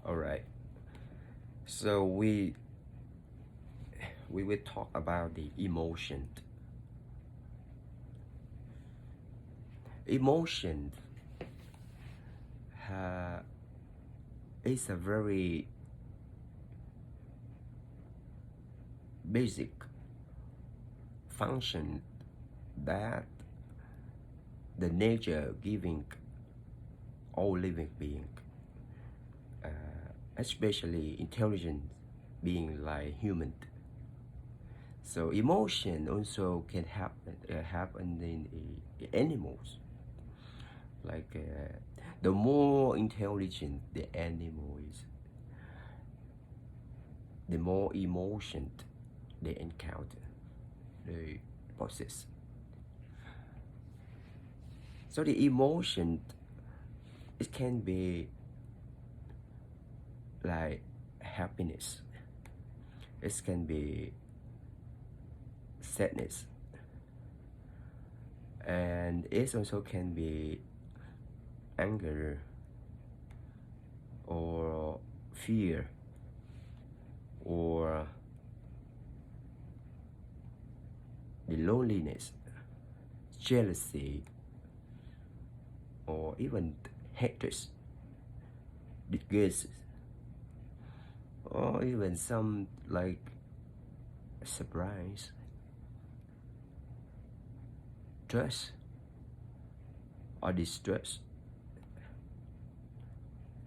All right. So we will talk about the emotion. Emotion uh, is a very basic function that the nature giving all living being, uh, especially intelligent being like human. So emotion also can happen in animals. Like the more intelligent the animal is, the more emotion they encounter, they possess. So the emotion, it can be like happiness, it can be sadness, and it also can be anger or fear or the loneliness, jealousy, or even hatred, disgust, or even some like surprise, stress, or distress.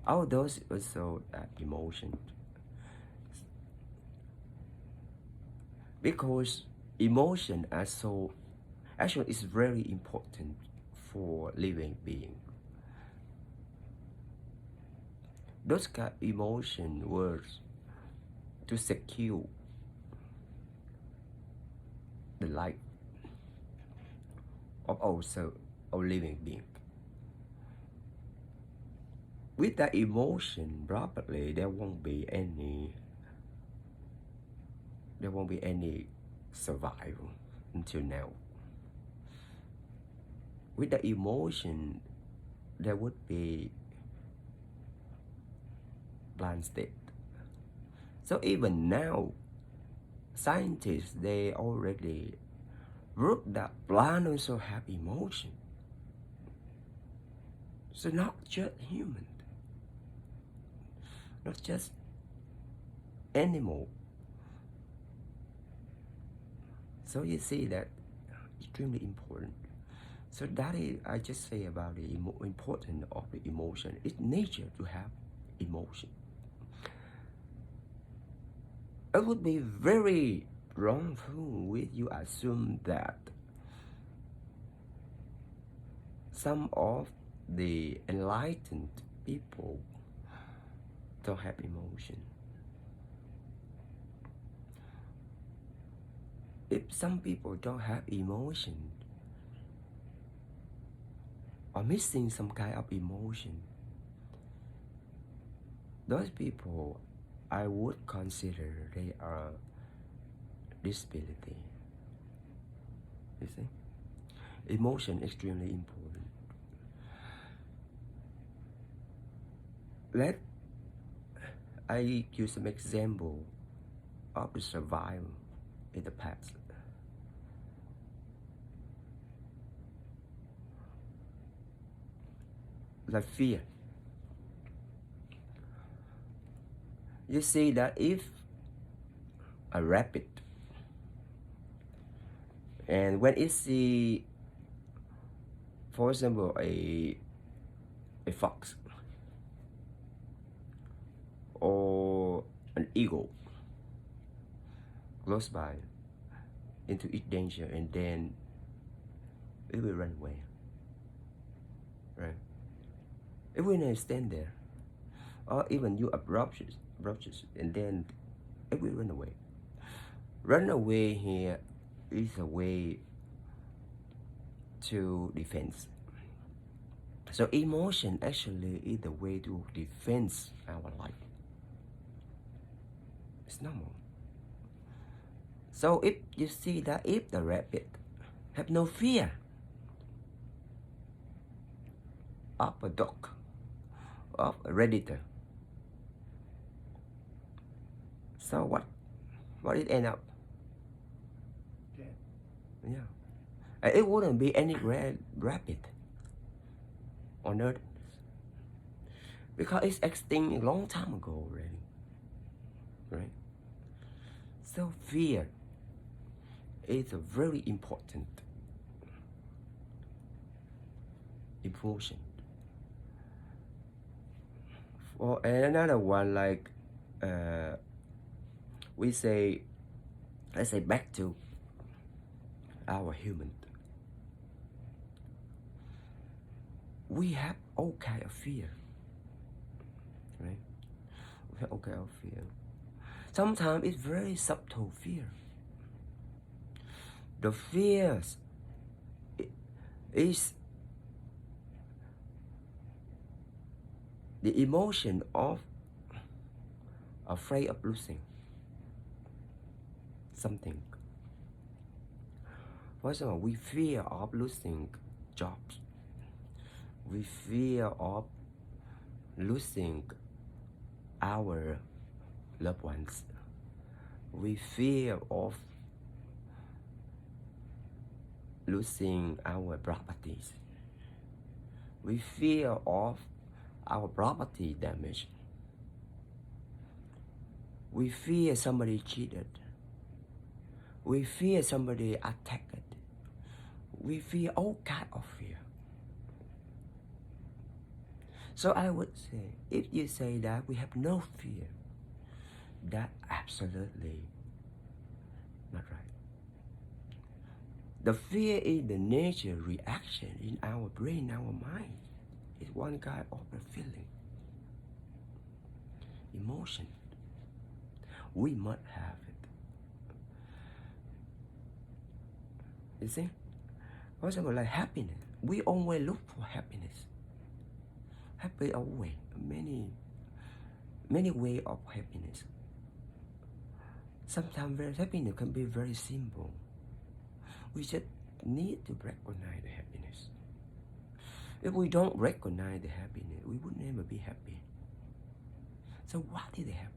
All those also emotion, because emotion are so actually is very important for living being. Those kind of emotion words to secure the life of also our living being. With that emotion properly, there won't be any survival until now. With the emotion, there would be blind state. So even now, scientists they already proved that plant also have emotion. So not just human, not just animal. So you see that extremely important. So that is I just say about the importance of the emotion. It's nature to have emotion. It would be very wrongful if you assume that some of the enlightened people don't have emotion. If some people don't have emotion or missing some kind of emotion, those people I would consider they are disability. You see? Emotion extremely important. Let I use some example of the survival in the past. Like fear. You see that if a rabbit and when it see, for example, a fox or an eagle close by into its danger, and then it will run away, right? It will not stand there, or even you approaches, and then it will run away. Run away here is a way to defense. So emotion actually is the way to defend our life. It's normal. So if you see that if the rabbit have no fear of a dog, of a predator, So what it end up? Dead. Yeah. And it wouldn't be any rabbit on earth because it's extinct a long time ago already, right? So fear is a very important emotion. For another one, like we say, let's say back to our human. We have all kind of fear, right? We have all kind of fear. Sometimes it's very subtle fear. The fears is the emotion of afraid of losing something. For example, we fear of losing jobs. We fear of losing our loved ones. We fear of losing our properties. We fear of our property damage. We fear somebody cheated. We fear somebody attacked. We fear all kind of fear. So I would say, if you say that we have no fear, that's absolutely not right. The fear is the nature reaction in our brain, our mind. It's one kind of a feeling, emotion. We must have it. You see? For example, like happiness. We always look for happiness. Happy always. Many ways of happiness. Sometimes happiness can be very simple. We just need to recognize the happiness. If we don't recognize the happiness, we would never be happy. So what is the happy?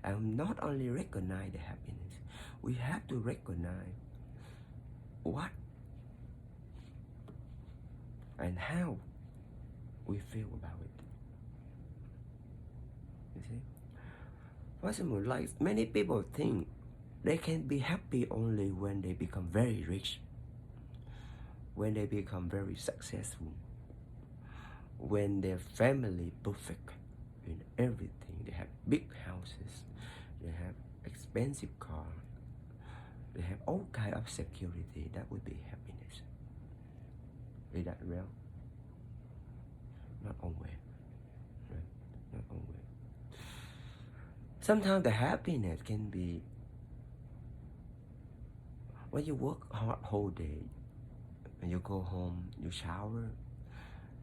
And not only recognize the happiness, we have to recognize what and how we feel about it. You see? For example, like many people think they can be happy only when they become very rich, when they become very successful, when their family perfect in everything. They have big houses, they have expensive cars, they have all kind of security. That would be happiness. Is that real? Not always. Right? Not always. Sometimes the happiness can be when you work hard whole day and you go home, you shower,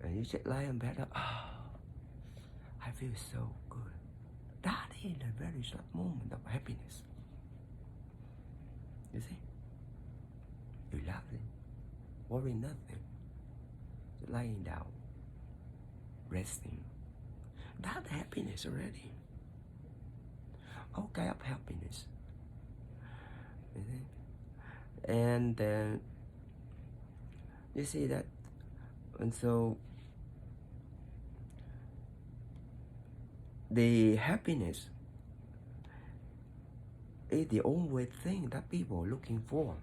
and you just lie in bed. I feel so good. That is a very short moment of happiness. You see? You laughing, worry nothing, just lying down, resting. That's happiness already. All kind of happiness. You see? And then you see that, and so the happiness is the only thing that people are looking for.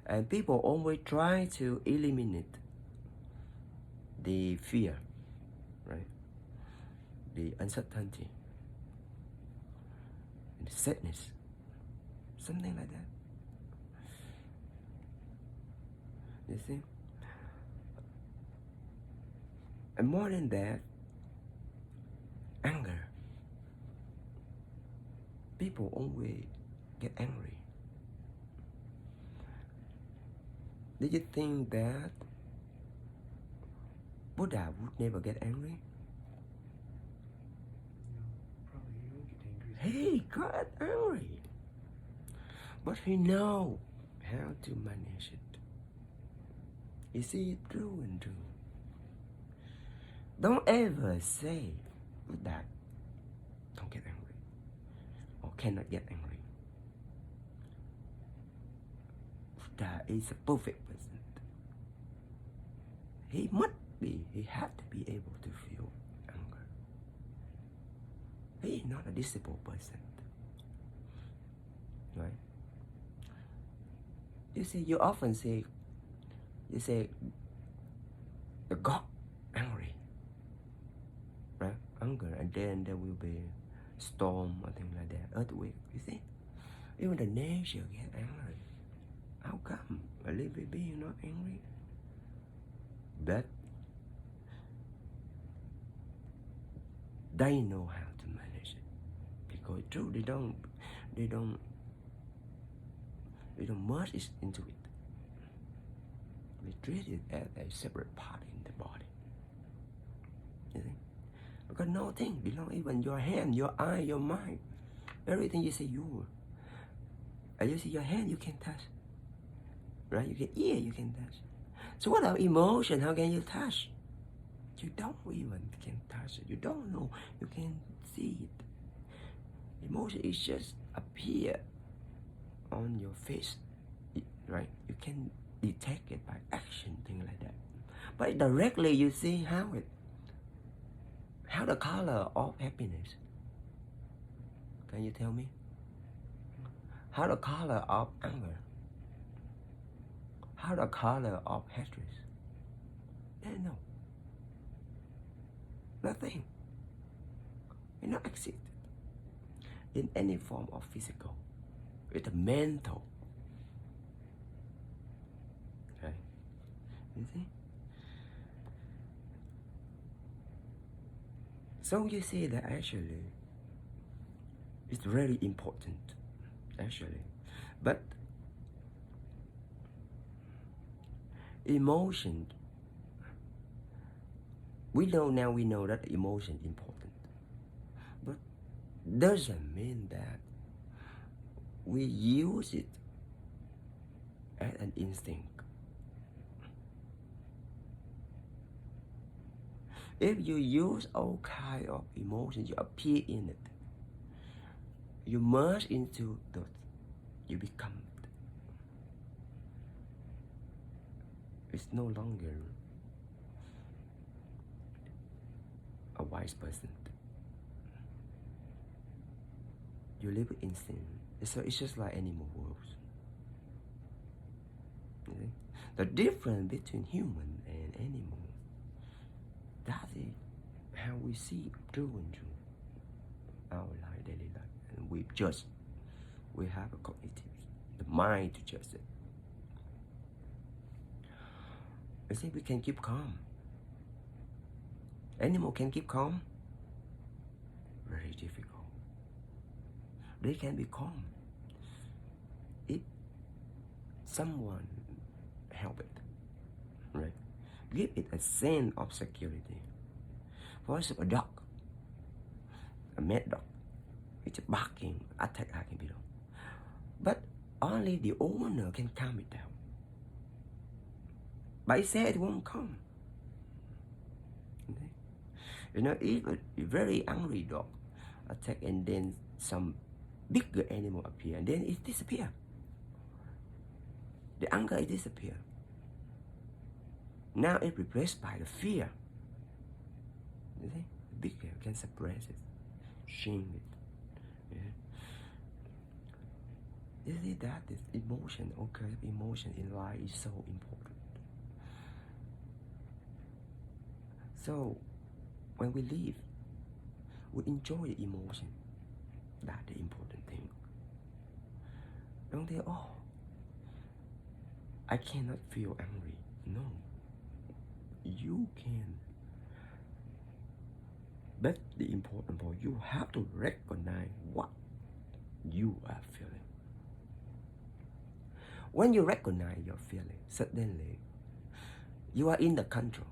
And people always try to eliminate the fear, right? The uncertainty, the sadness, something like that. You see? And more than that, anger. People always get angry. Did you think that Buddha would never get angry? No, probably he would get angry. He got angry. But he know how to manage it. You see it through and through. Don't ever say that. Don't get angry. cannot get angry. Buddha is a perfect person. He had to be able to feel anger. He is not a disabled person. Right? You see, you often say, the God angry. Right? Anger, and then there will be storm or things like that, earthquake. You see? Even the nature get angry. How come a living being not angry? But they know how to manage it. Because true, they don't merge it into it. They treat it as a separate part in the body. You see? Because nothing belongs, even your hand, your eye, your mind. Everything you say you. And you see your hand, you can touch. Right? You can ear, you can touch. So what about emotion? How can you touch? You don't even can touch it. You don't know. You can see it. Emotion is just appear on your face. Right? You can detect it by action, things like that. But directly you see how the color of happiness. Can you tell me? How the color of anger? How the color of hatred? They know. Nothing. It not exist in any form of physical. It's a mental. Okay? You see? So you see that actually it's very important, actually. But emotion, we know that emotion is important. But doesn't mean that we use it as an instinct. If you use all kind of emotions, you appear in it. You merge into those. You become it. It's no longer a wise person. You live with instinct. It's just like animal worlds. You see? The difference between human and animal, that is how we see true and true our life, daily life. And we judge. We have a cognitive, the mind to judge it. You see, we can keep calm. Animal can keep calm. Very difficult. They can be calm if someone help it, right? Give it a sense of security. For example, a dog, a mad dog, it's barking, attack people. But only the owner can calm it down. But it said it won't come. Okay? You know, if a very angry dog attack and then some bigger animal appear and then it disappear. The anger is disappear. Now it's replaced by the fear. You see, the bigger can suppress it, shame it. Yeah. You see that this emotion, okay, emotion in life is so important. So when we live, we enjoy the emotion. That's the important thing. Don't think, oh, I cannot feel angry. No, you can. But the important part, you have to recognize what you are feeling. When you recognize your feeling, suddenly you are in the control.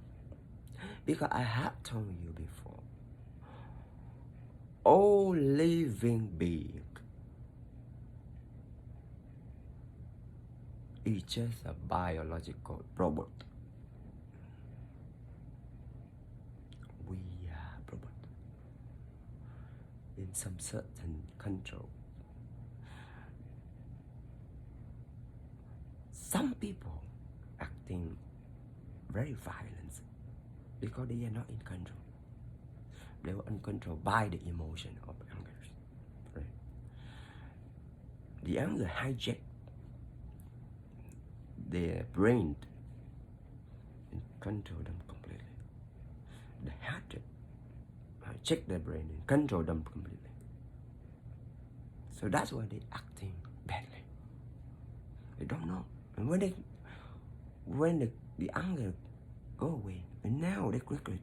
Because I have told you before, all living being is just a biological robot. We are robot in some certain control people acting very violent because they are not in control. They were uncontrolled by the emotion of anger. Right? The anger hijacked their brain and control them completely. The hatred hijacked their brain and control them completely. So that's why they're acting badly. They don't know. And when the anger go away, and now they regret.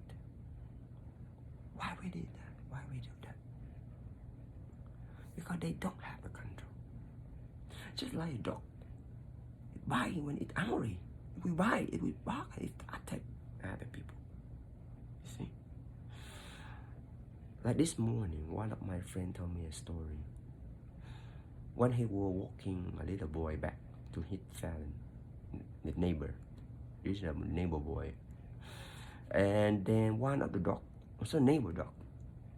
Why we did that? Why we do that? Because they don't have the control. Just like a dog. It bites when it's angry. It will bite, it will bark, it attack other people. You see? Like this morning, one of my friends told me a story. When he was walking a little boy back to his family, the neighbor. This is a neighbor boy. And then one of the dog, also neighbor dog,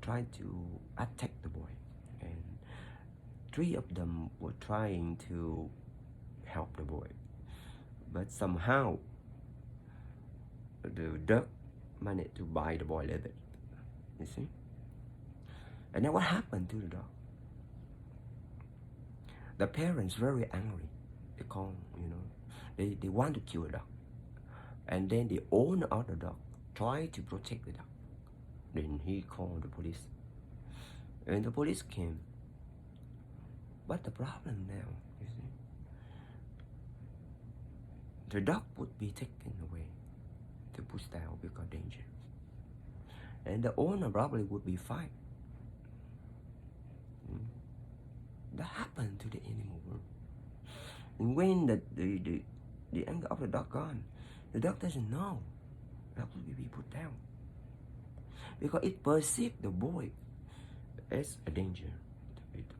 tried to attack the boy. And 3 of them were trying to help the boy. But somehow, the dog managed to bite the boy a little bit. You see? And then what happened to the dog? The parents very angry. They call, they want to kill the dog. And then the owner of the dog tried to protect the dog. Then he called the police. And the police came. But the problem now, you see, the dog would be taken away to put down because danger. And the owner probably would be fined. That happened to the animal world. And when the anger of the dog gone, the dog doesn't know. The dog will be put down. Because it perceives the boy as a danger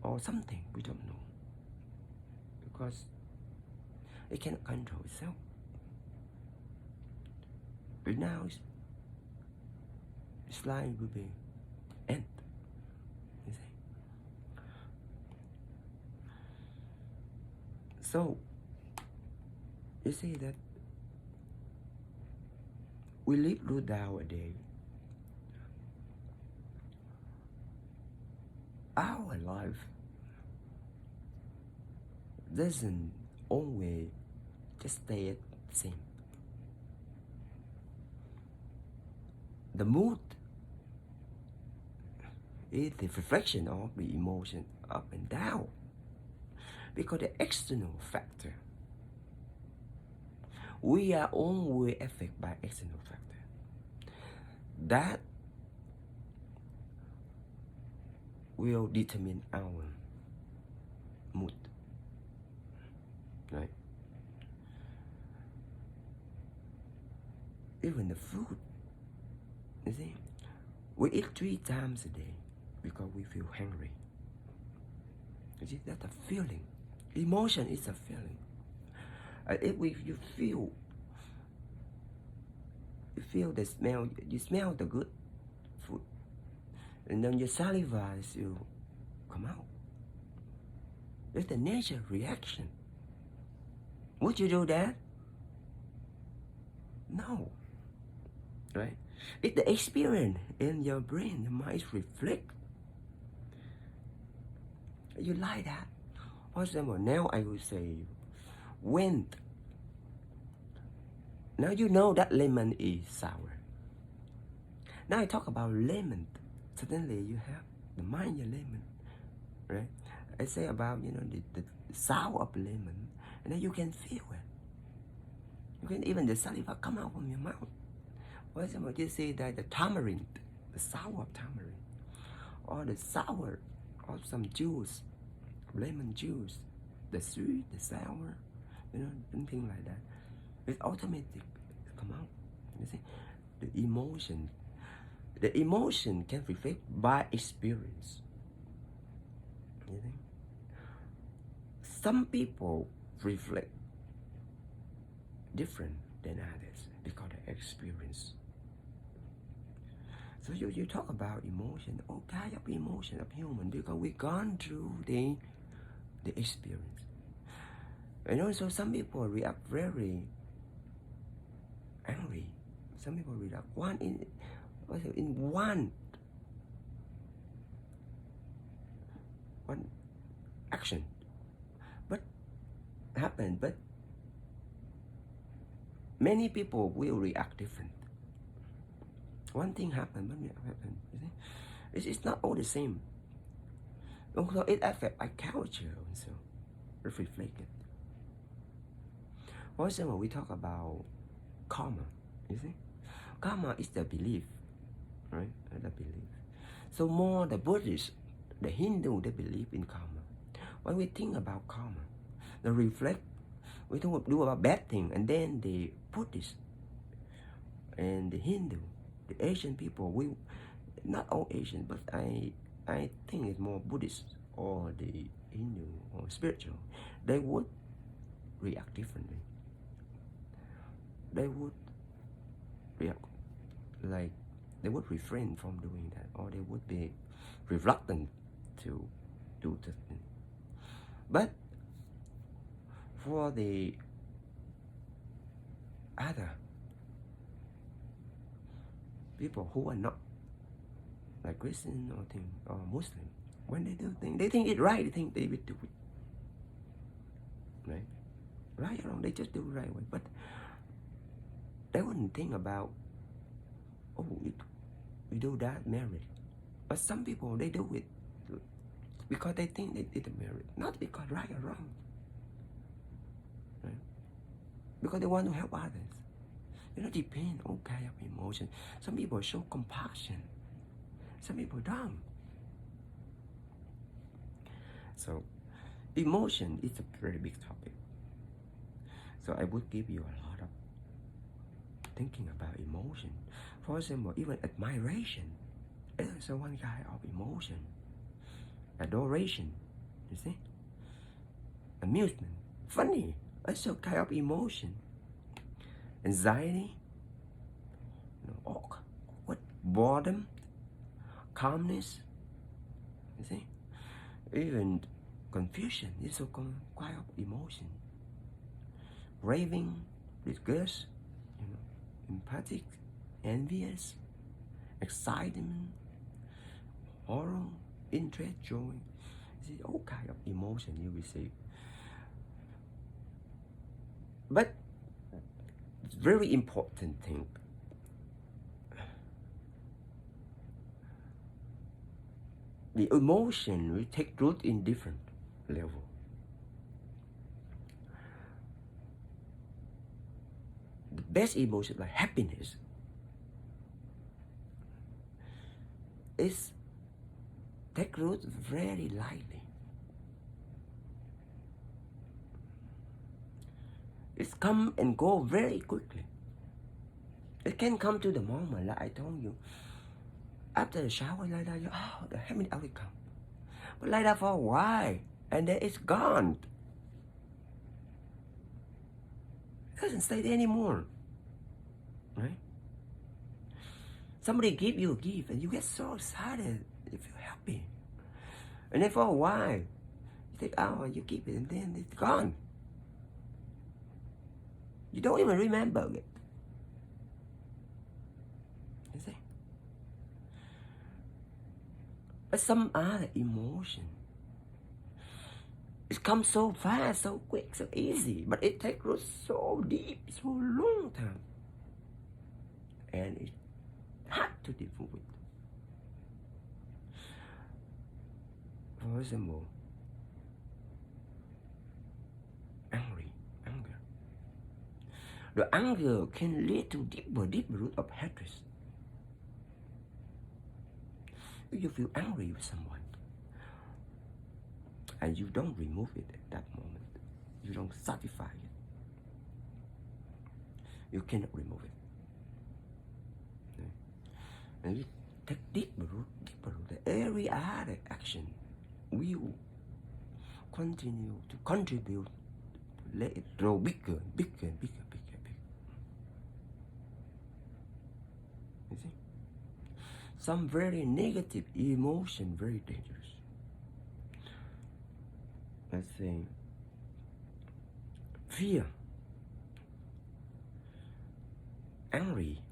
or something we don't know. Because it cannot control itself. But now its life will be end. You see? So you see that we live nowadays. Our life doesn't always just stay at the same. The mood is the reflection of the emotion up and down. Because the external factor, we are always affected by external factor. That will determine our mood, right? Even the food, you see, we eat 3 times a day because we feel hungry. You see, that's a feeling. Emotion is a feeling. If you feel the smell, you smell the good food, and then your saliva will come out. It's the nature reaction. Would you do that? No. Right? It's the experience in your brain, your mind reflect. You like that? For example, now I will say, when now you know that lemon is sour. Now I talk about lemon. Suddenly you have the mind your lemon, right? I say about the sour of lemon, and then you can feel it. You can even the saliva come out from your mouth. For example, you see that the tamarind, the sour of tamarind, or the sour of some juice, lemon juice, the sweet, the sour, anything like that. It's automatic come out. You see, the emotion can reflect by experience. You think? Some people reflect different than others because of experience. So you talk about emotion, all kind of emotion of human because we've gone through the experience. And also some people react very angry. Some people react in one action. But happen, but many people will react different. One thing happened, one thing happened. You see? It's not all the same. Also, it affects our culture also. Reflect it. For example, we talk about karma. You see, karma is the belief, right? The belief. So more the Buddhists, the Hindu, they believe in karma. When we think about karma, the reflect, we don't do about bad thing, and then the Buddhist and the Hindu, the Asian people, we not all Asian, but I think it's more Buddhist or the Hindu or spiritual, they would react differently. They would react like they would refrain from doing that, or they would be reluctant to do the thing. But for the other people who are not like Christian or Muslim, when they do things, they think it's right, they think they will do it. Right? Right or wrong, they just do it right way. But they wouldn't think about, oh, we do that married. But some people, they do it because they think they did the marriage, not because right or wrong. Right? Because they want to help others. Depend on kind of emotion. Some people show compassion. Some people don't. So, emotion is a very big topic. So I would give you a lot of thinking about emotion. For example, even admiration is also one kind of emotion. Adoration, you see? Amusement, funny, also kind of emotion. Anxiety, awkward, boredom, calmness, you see? Even confusion is also kind of emotion. Raving, disgust, empathic, envious, excitement, horror, interest, joy. This is all kind of emotion you receive. But it's very important thing. The emotion will take root in different level. The best emotion, like happiness, is take root very lightly. It's come and go very quickly. It can come to the moment, like I told you. After the shower, like that, the happiness will come. But like that for a while, and then it's gone. It doesn't stay there anymore. Right? Somebody give you a gift, and you get so excited, you feel happy. And then for a while, you take out and you keep it, and then it's gone. You don't even remember it. You see? But some other emotion, it comes so fast, so quick, so easy, but it takes root so deep, so long time. And it's hard to deal with. For example, anger. The anger can lead to deeper root of hatred. If you feel angry with someone and you don't remove it at that moment, you don't satisfy it, you cannot remove it. Okay? And you take deeper root, every other action will continue to contribute to let it grow bigger. You see? Some very negative emotion, very dangerous. Let's say fear, angry,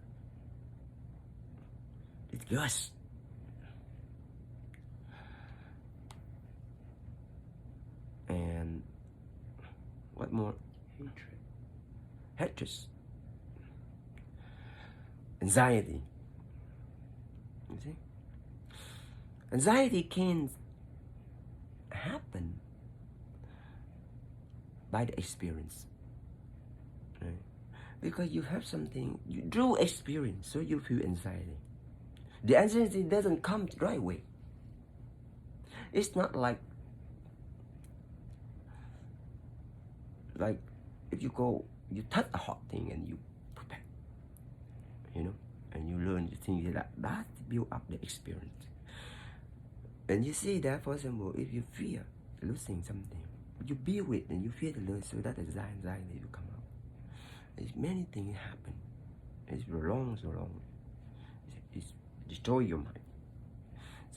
disgust, and what more? Hatred. Hatred, anxiety. You see? Anxiety can happen by the experience. Right? Because you have something, you do experience, so you feel anxiety. The anxiety doesn't come right away. It's not like if you touch a hot thing and you prepare, and you learn the things that build up the experience. And you see that, for example, if you fear losing something, you build it and you fear to lose, so that anxiety will come out. There's many things happen. It's so long. It's destroy your mind.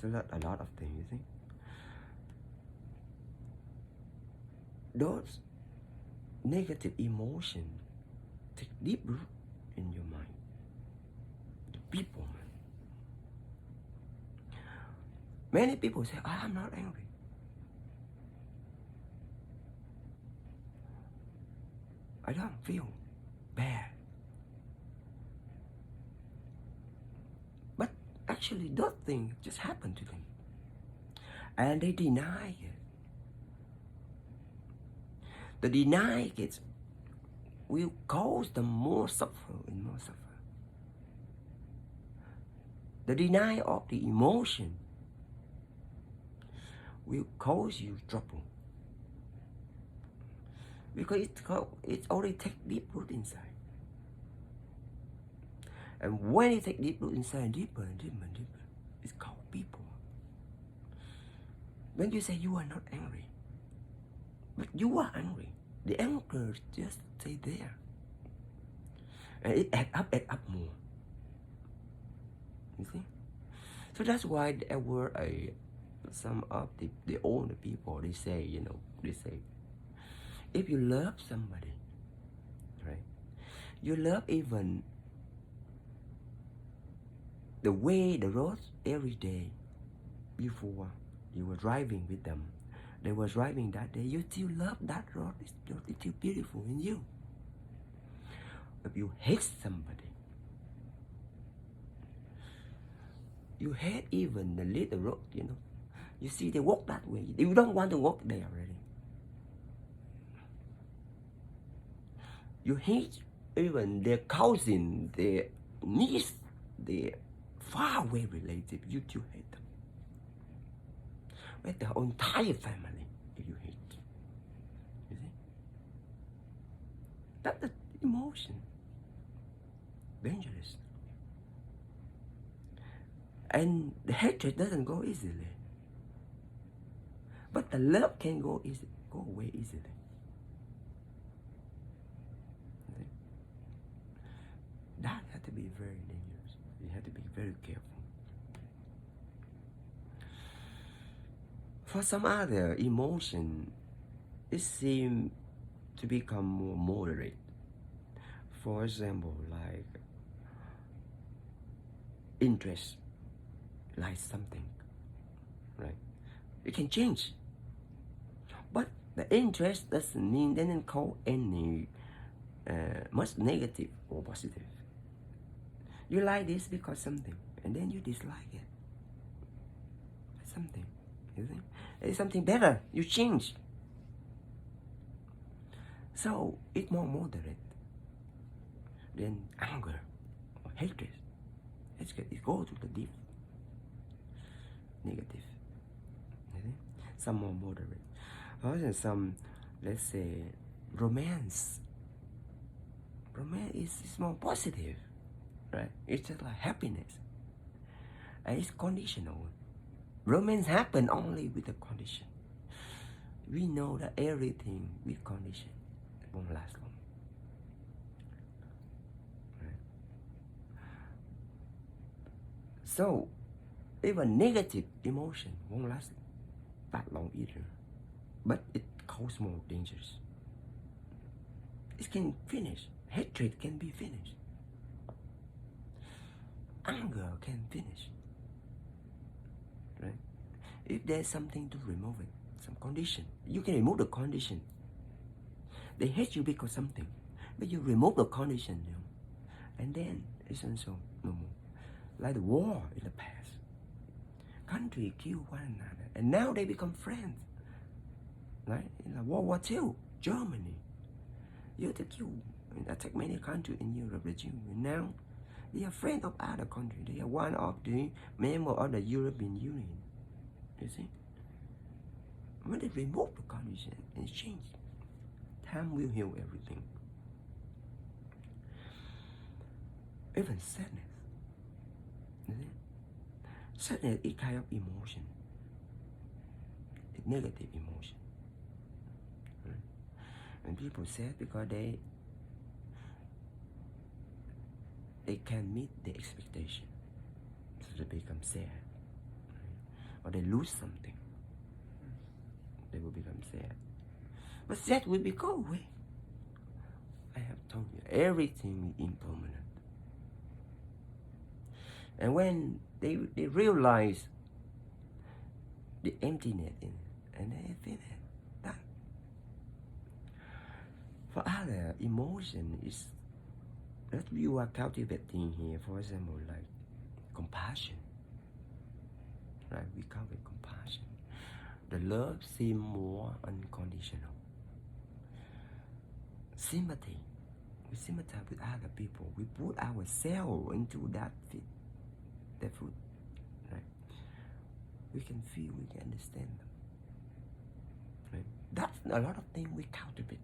So that a lot of things, you see. Those negative emotions take deep root in your mind. The people, man. Many people say, I'm not angry. I don't feel bad. But actually, those things just happen to them. And they deny it. The deny it will cause them more suffer and more suffer. The denial of the emotion will cause you trouble. Because it already takes deep root inside. And when it takes deep root inside, deeper and deeper and deeper, it's called people. When you say you are not angry, but you are angry, the anger just stay there. And it add up more. You see? So that's why there were some of the older people, they say, if you love somebody, right? You love even the way the road every day before you were driving with them. They were driving that day. You still love that road. It's still beautiful in you. If you hate somebody, you hate even the little road, You see they walk that way. You don't want to walk there already. You hate even their cousin, their niece, their far away relative. You still hate them. With their entire family, if you hate. You see? That's the emotion. Dangerous. And the hatred doesn't go easily. But the love can go away easily. That has to be very dangerous. You have to be very careful. For some other emotion, it seems to become more moderate. For example, like interest, like something, right? It can change. But the interest doesn't mean, doesn't cause any much negative or positive. You like this because something, and then you dislike it. Something, you think? It's something better, you change. So it's more moderate than anger or hatred. It goes to the deep negative. You think? Some more moderate. Also some, let's say, romance. Romance is more positive. Right? It's just like happiness. And it's conditional. Romance happens only with a condition. We know that everything with condition won't last long. Right? So, even negative emotion won't last that long either. But it causes more dangers. It can finish. Hatred can be finished. Anger can finish. Right? If there's something to remove it, some condition, you can remove the condition. They hate you because something, but you remove the condition, you know, and then it's also no more. Like the war in the past, country kill one another, and now they become friends. Right? In the World War II, Germany used to kill and attack many countries in Europe, the Jews. And now they are friends of other countries. They are one of the members of the European Union. You see? When they remove the condition and change, time will heal everything. Even sadness. You see? Sadness is kind of emotion. It's negative emotion. Right? And people sad because they can't meet the expectation. So they become sad. Right? Or they lose something. They will become sad. But sad will be go away. I have told you, everything is impermanent. And when they realize the emptiness in it, and they feel it, that for other emotion is that you are cultivating here, for example, like compassion. Right? We call it compassion. The love seems more unconditional. Sympathy. We sympathize with other people. We put ourselves into that food. Right? We can feel, we can understand them. Right? That's a lot of things we cultivate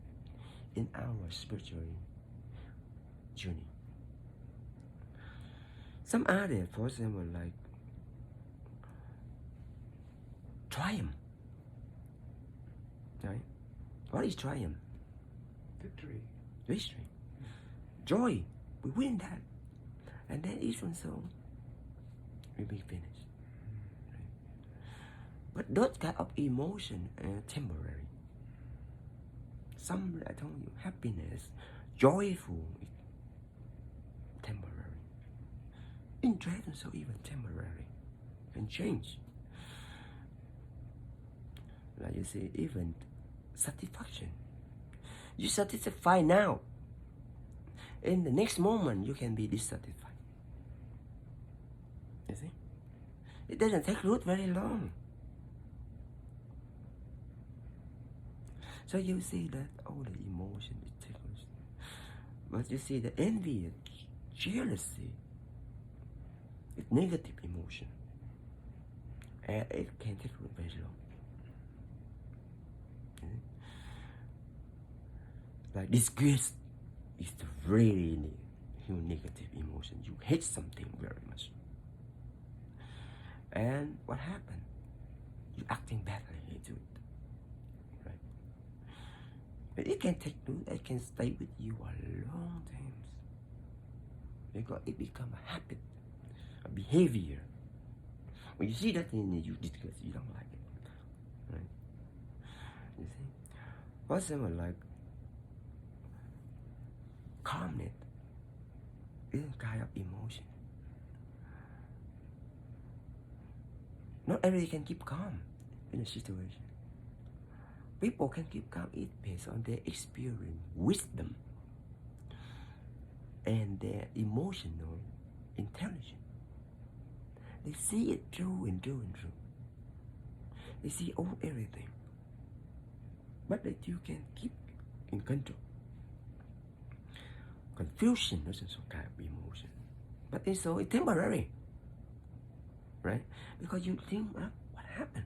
in our spiritual journey. Some others, for example, like triumph. Right? What is triumph? Victory. Victory. Joy. We win that. And then each one so will be finished. Right? But those kind of emotion are temporary. Some, I told you, happiness, joyful, is temporary. Interest also even temporary. Can change. Like you see, even satisfaction. You satisfy now. In the next moment, you can be dissatisfied. You see? It doesn't take root very long. So you see that all the emotion is taken. But you see the envy, jealousy, it's negative emotion. And it can take root very long. Like disgust is the really negative emotion. You hate something very much. And what happened? You acting badly into it. Right? But it can take root, it can stay with you a long time. Because it becomes a habit, a behavior. When you see that thing, you disgust, you don't like it. Right? You see? What's something like calmness is a kind of emotion. Not everybody can keep calm in a situation. People can keep calm, it based on their experience, wisdom, and their emotional intelligence. They see it through and through and through. They see all everything. But that you can keep in control. Confusion is also kind of emotion. But it's so temporary. Right? Because you think, what happened?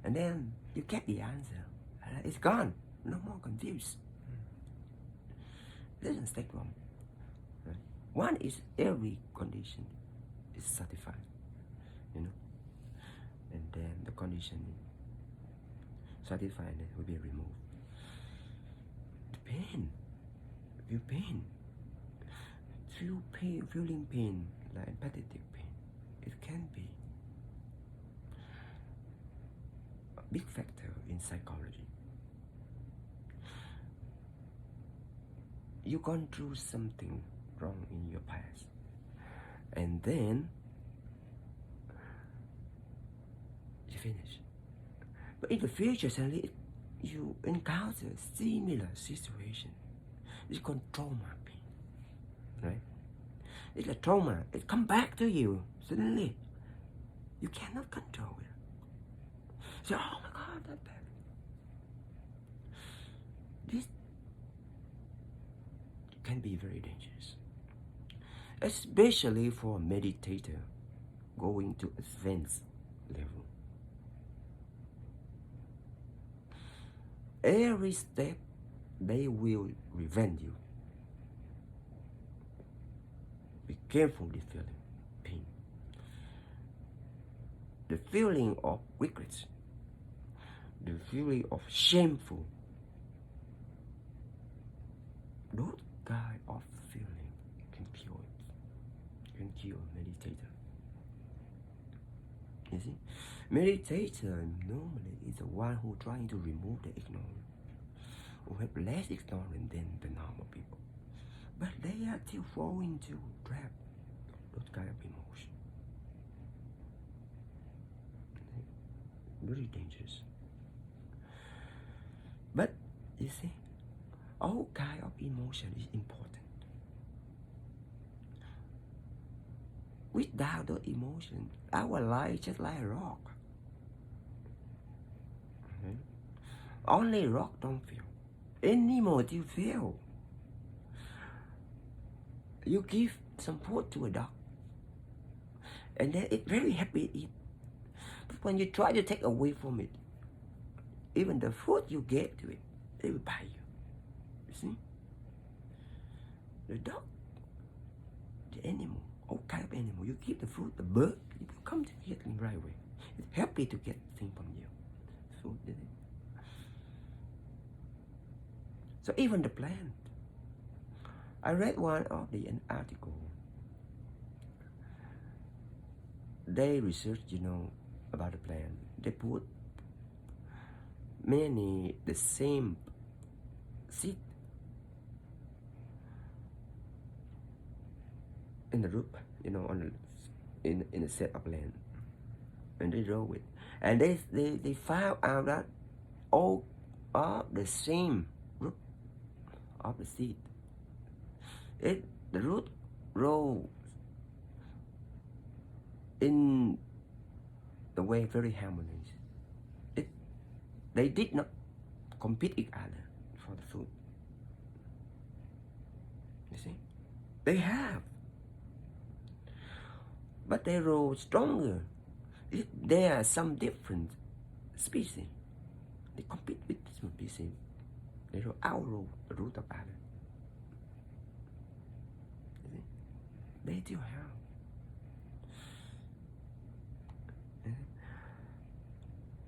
And then you get the answer. It's gone. No more confused. It doesn't take long. Right? One is every condition is satisfied. You know? And then the condition satisfied will be removed. The pain. Feel pain. Feeling pain, like repetitive pain. It can be a big factor in psychology. you've gone through something wrong in your past, and then you finish. But in the future, suddenly you encounter a similar situation. It's called trauma pain, right? It's a trauma. It come back to you suddenly. You cannot control it. So, oh my God, that bad. This can be very dangerous, especially for a meditator going to advanced level. Every step, they will prevent you. Be careful with feeling pain. The feeling of regret, the feeling of shameful, those kind of feeling can kill it. Can kill a meditator. You see? Meditator normally is the one who trying to remove the ignorance, who have less ignorance than the normal people. But they are still falling into trap those kind of emotion. Very dangerous. But you see, all kind of emotion is important. Without the emotion, our life just like a rock. Okay? Only rock don't feel. Animal still feel. You give some food to a dog, and then it's very happy to eat. But when you try to take away from it, even the food you get to it, they will bite you. You see? The dog, the animal, all kind of animal, you give the food, the bird, it will come to get in the right way. It's happy to get things from you. Food, isn't it? So even the plant. I read one of an article. They researched, about the plant. They put many the same seed in the root, on in a set of land, and they grow it, and they found out that all are the same root of the seed. The root grows in the way very harmonious. They did not compete each other for the food. You see, they have, but they grow stronger. There are some different species. They compete with this species. They will outgrow the root of others. They still have.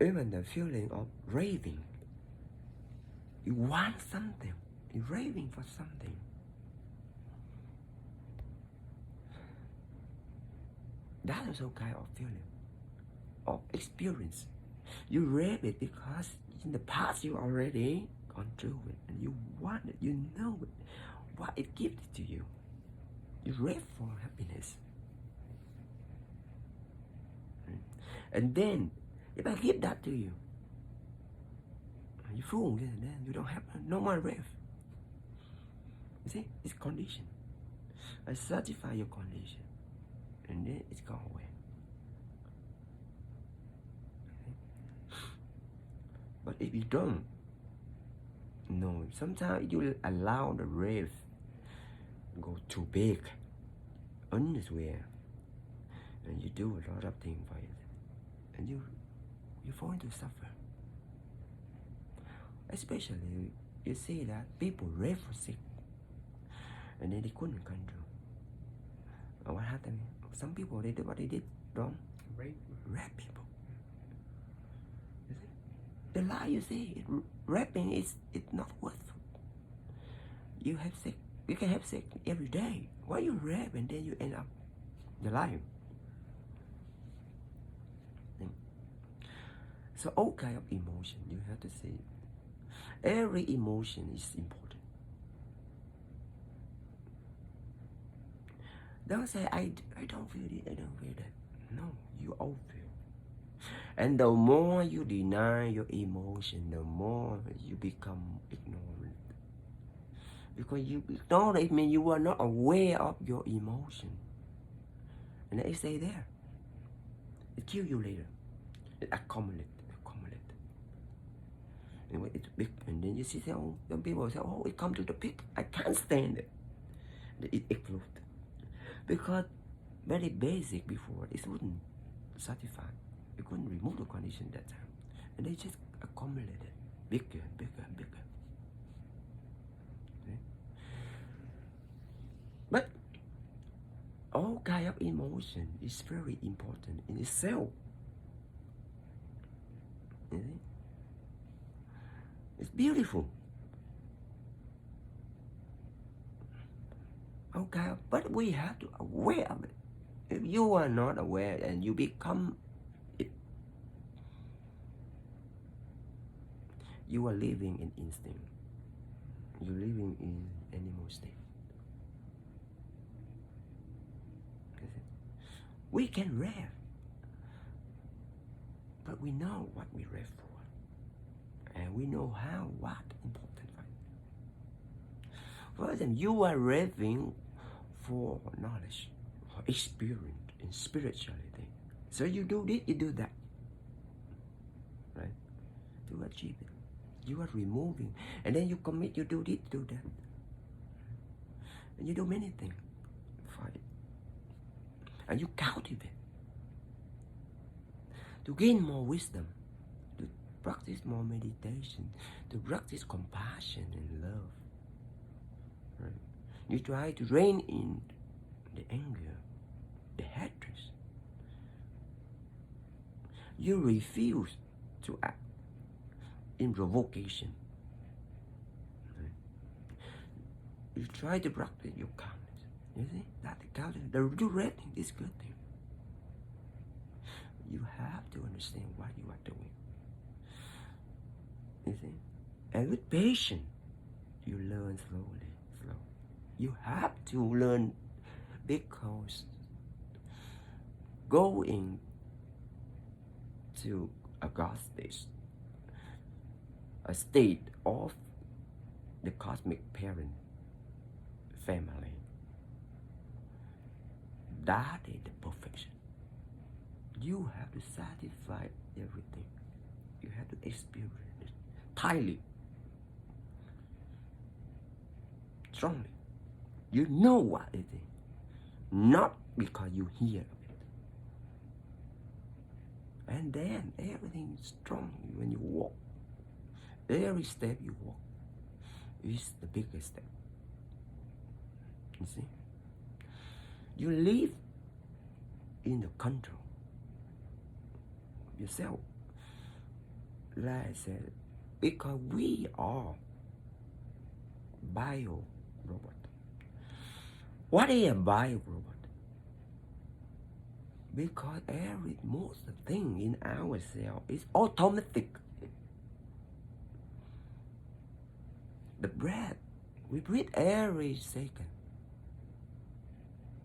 Even the feeling of raving. You want something. You're raving for something. That is a kind of feeling, of experience. You rave it because in the past you already gone through it, and you want it, you know it, what it gives to you. You rave for happiness. And then, if I give that to you, you fool, then you don't have no more rave. You see, it's condition. I satisfy your condition, and then it's gone away. But if you don't, no, sometimes you allow the rave go too big, unswear, and you do a lot of things for it, and you fall into suffer. Especially, you see that people rave for sick, and then they couldn't control. What happened? Some people, they did what they did wrong. Rape people. You see? The lie, you see, raping is not worth. You have sex. You can have sex every day. Why you rape and then you end up the life? So all kind of emotion, you have to see. Every emotion is important. Don't say, I don't feel it, I don't feel that. No, you all feel. And the more you deny your emotion, the more you become ignorant. Because you ignore it means you are not aware of your emotion. And it stay there. It kills you later. It accumulates. And when it's big, and then you see, oh, some people say, oh, it comes to the peak. I can't stand it. It explodes. Because very basic before, it wouldn't satisfy. It couldn't remove the condition that time. And they just accumulated bigger and bigger and bigger. Okay? But all kind of emotion is very important in itself. You see? It's beautiful. Okay, but we have to aware of it. If you are not aware and you become it, you are living in instinct. You're living in animal state. We can rave, but we know what we rave for, and we know how what important. For example, you are raving for knowledge, for experience in spirituality. So you do this, you do that, right? To achieve it. You are removing, and then you commit, you do this, do that. And you do many things for it. And you cultivate to gain more wisdom, to practice more meditation, to practice compassion and love. Right? You try to rein in the anger, the hatred. You refuse to act in provocation. Right? You try to practice your calmness. You see, that's the calmness. The directing is good thing. You have to understand what you are doing. You see, and with patience, you learn slowly. You have to learn, because going to a God state, a state of the cosmic parent family, that is the perfection. You have to satisfy everything. You have to experience it tightly, strongly. You know what it is, not because you hear of it. And then everything is strong when you walk. Every step you walk is the biggest step. You see? You live in the control of yourself. Like I said, because we are bio robot. What is a bio robot? Because most of the thing in our cell is automatic. The breath, we breathe every second,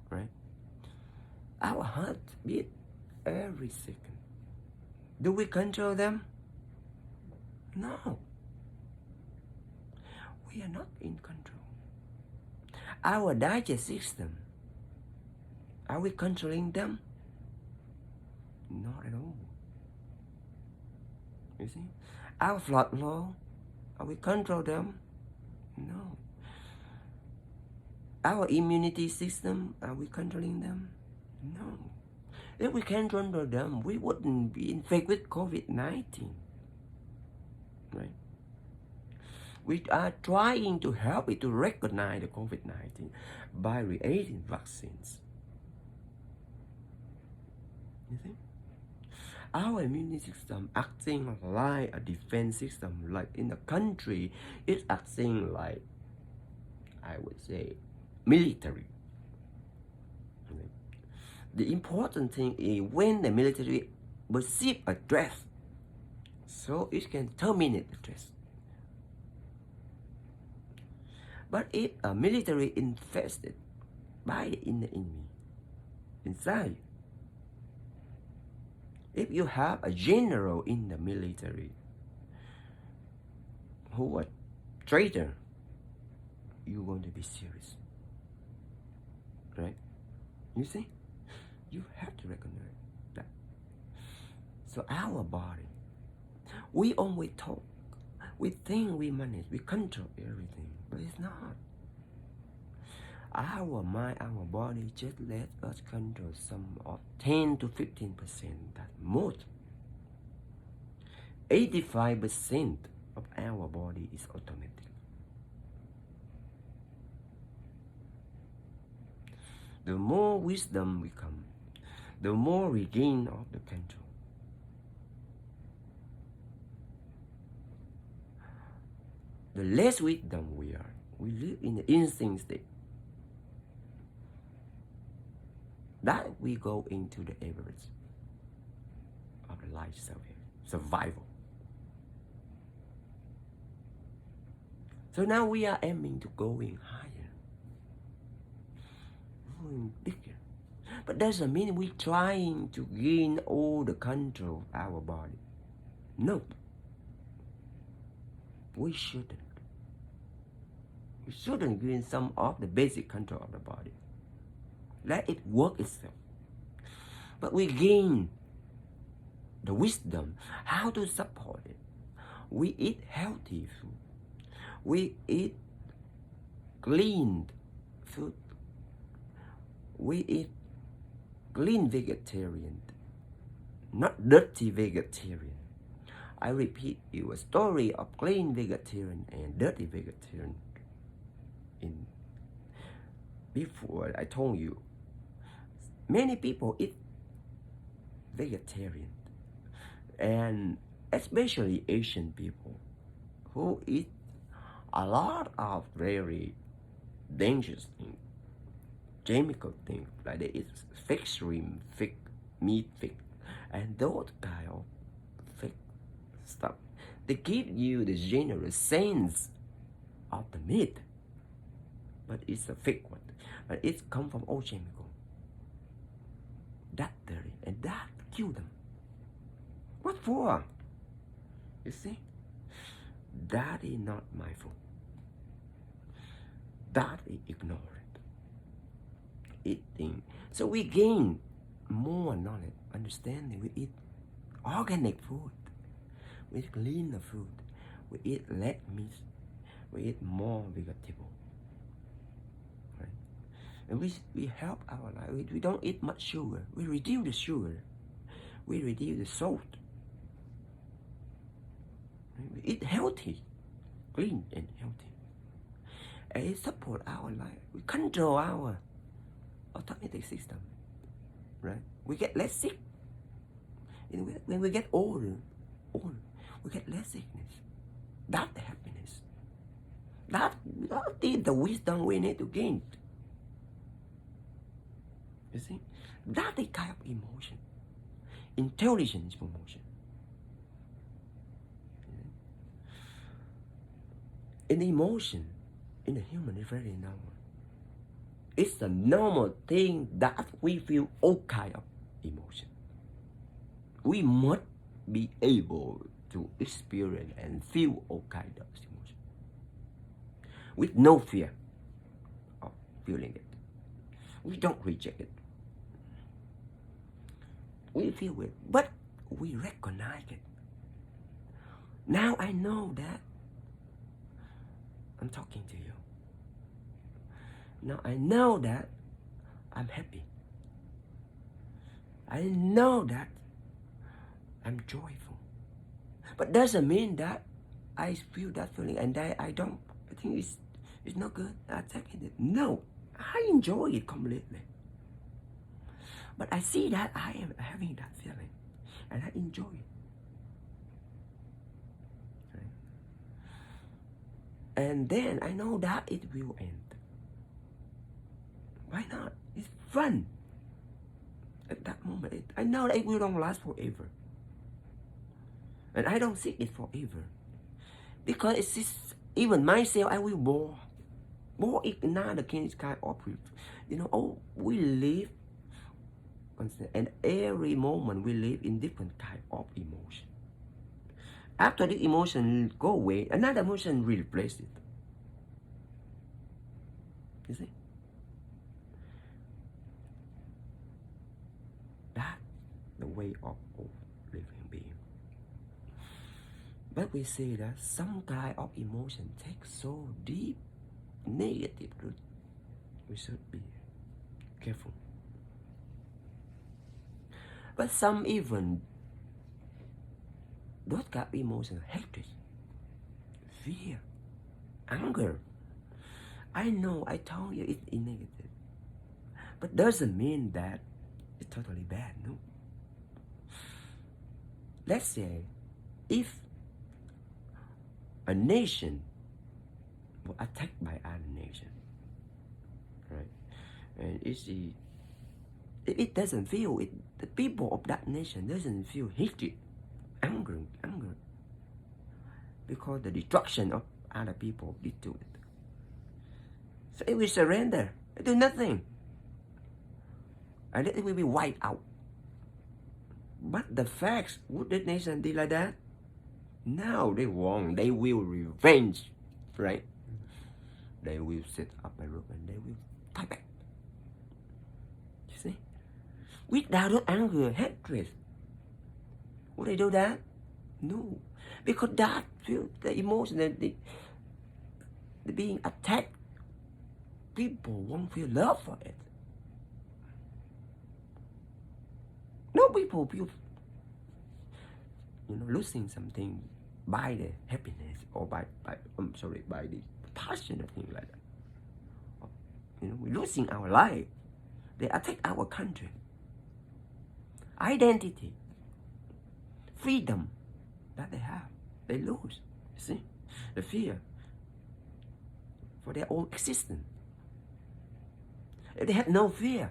right? Our heart beat every second. Do we control them? No. We are not in control. Our digest system, are we controlling them? Not at all. You see? Our blood flow, are we control them? No. Our immunity system, are we controlling them? No. If we can control them, we wouldn't be infected with COVID-19. Right? We are trying to help it to recognize the COVID-19 by creating vaccines. You see? Our immune system acting like a defense system, like in a country, it's acting like, I would say, military. Okay. The important thing is when the military receive a threat, so it can terminate the threat. But if a military infested by the enemy, inside. If you have a general in the military who are traitor, you're going to be serious. Right? You see? You have to recognize that. So our body, we always talk. We think we manage, we control everything, but it's not. Our mind, our body just let us control some of 10 to 15%, that most. 85% of our body is automatic. The more wisdom we come, the more we gain of the control. The less wisdom we are, we live in the instinct state. That we go into the average of the life survival. So now we are aiming to going higher, going bigger. But doesn't mean we're trying to gain all the control of our body. No. We shouldn't. We shouldn't gain some of the basic control of the body. Let it work itself. But we gain the wisdom how to support it. We eat healthy food. We eat clean food. We eat clean vegetarian, not dirty vegetarian. I repeat you a story of clean vegetarian and dirty vegetarian. Before I told you, many people eat vegetarian, and especially Asian people who eat a lot of very dangerous things, chemical things, like they eat fake shrimp, fake meat, fake, and those kind of fake stuff. They give you the general sense of the meat, but it's a fake one. But it's come from all chemical. That dirty, and that kill them. What for? You see? That is not mindful. That is ignorant. Eating. So we gain more knowledge, understanding. We eat organic food. We eat cleaner food. We eat less meat. We eat more vegetable. Right? And we help our life. We don't eat much sugar. We reduce the sugar. We reduce the salt. We eat healthy, clean and healthy. And it support our life. We control our automatic system. Right? We get less sick. When we get older, we get less sickness. That's happiness. That is the wisdom we need to gain. You see? That is kind of emotion. Intelligence emotion. An emotion in the human is very normal. It's a normal thing that we feel all kind of emotion. We must be able to experience and feel all kind of emotion with no fear of feeling it. We don't reject it. We feel it, but we recognize it. Now I know that I'm talking to you. Now I know that I'm happy. I know that I'm joyful. But doesn't mean that I feel that feeling and I don't. I think it's not good. I take it. No, I enjoy it completely. But I see that I am having that feeling, and I enjoy it. Right? And then I know that it will end. Why not? It's fun. At that moment, I know that it will not last forever. And I don't seek it forever. Because it's just, even myself, I will bore. Bore is another kind of, we live constant, and every moment we live in different type of emotion. After the emotion go away, another emotion will replace it. You see? That's the way of living being. But we see that some kind of emotion takes so deep negative root. We should be careful. But some even those kind of emotions, hatred, fear, anger. I know I told you it's negative, but doesn't mean that it's totally bad, no. Let's say if a nation was attacked by other nation, right? And it doesn't feel it. The people of that nation doesn't feel hatred, anger, because the destruction of other people did to it. So it will surrender. It do nothing, and it will be wiped out. But the facts, would the nation do like that? No, they won't. They will revenge, right? They will set up a group and they will fight back. You see? Without anger, hatred, would they do that? No, because that feel the emotion that the being attacked, people won't feel love for it. No people feel, losing something by the happiness or by the passion or thing like that. We're losing our life. They attack our country, identity, freedom that they have. They lose. You see, the fear for their own existence. If they had no fear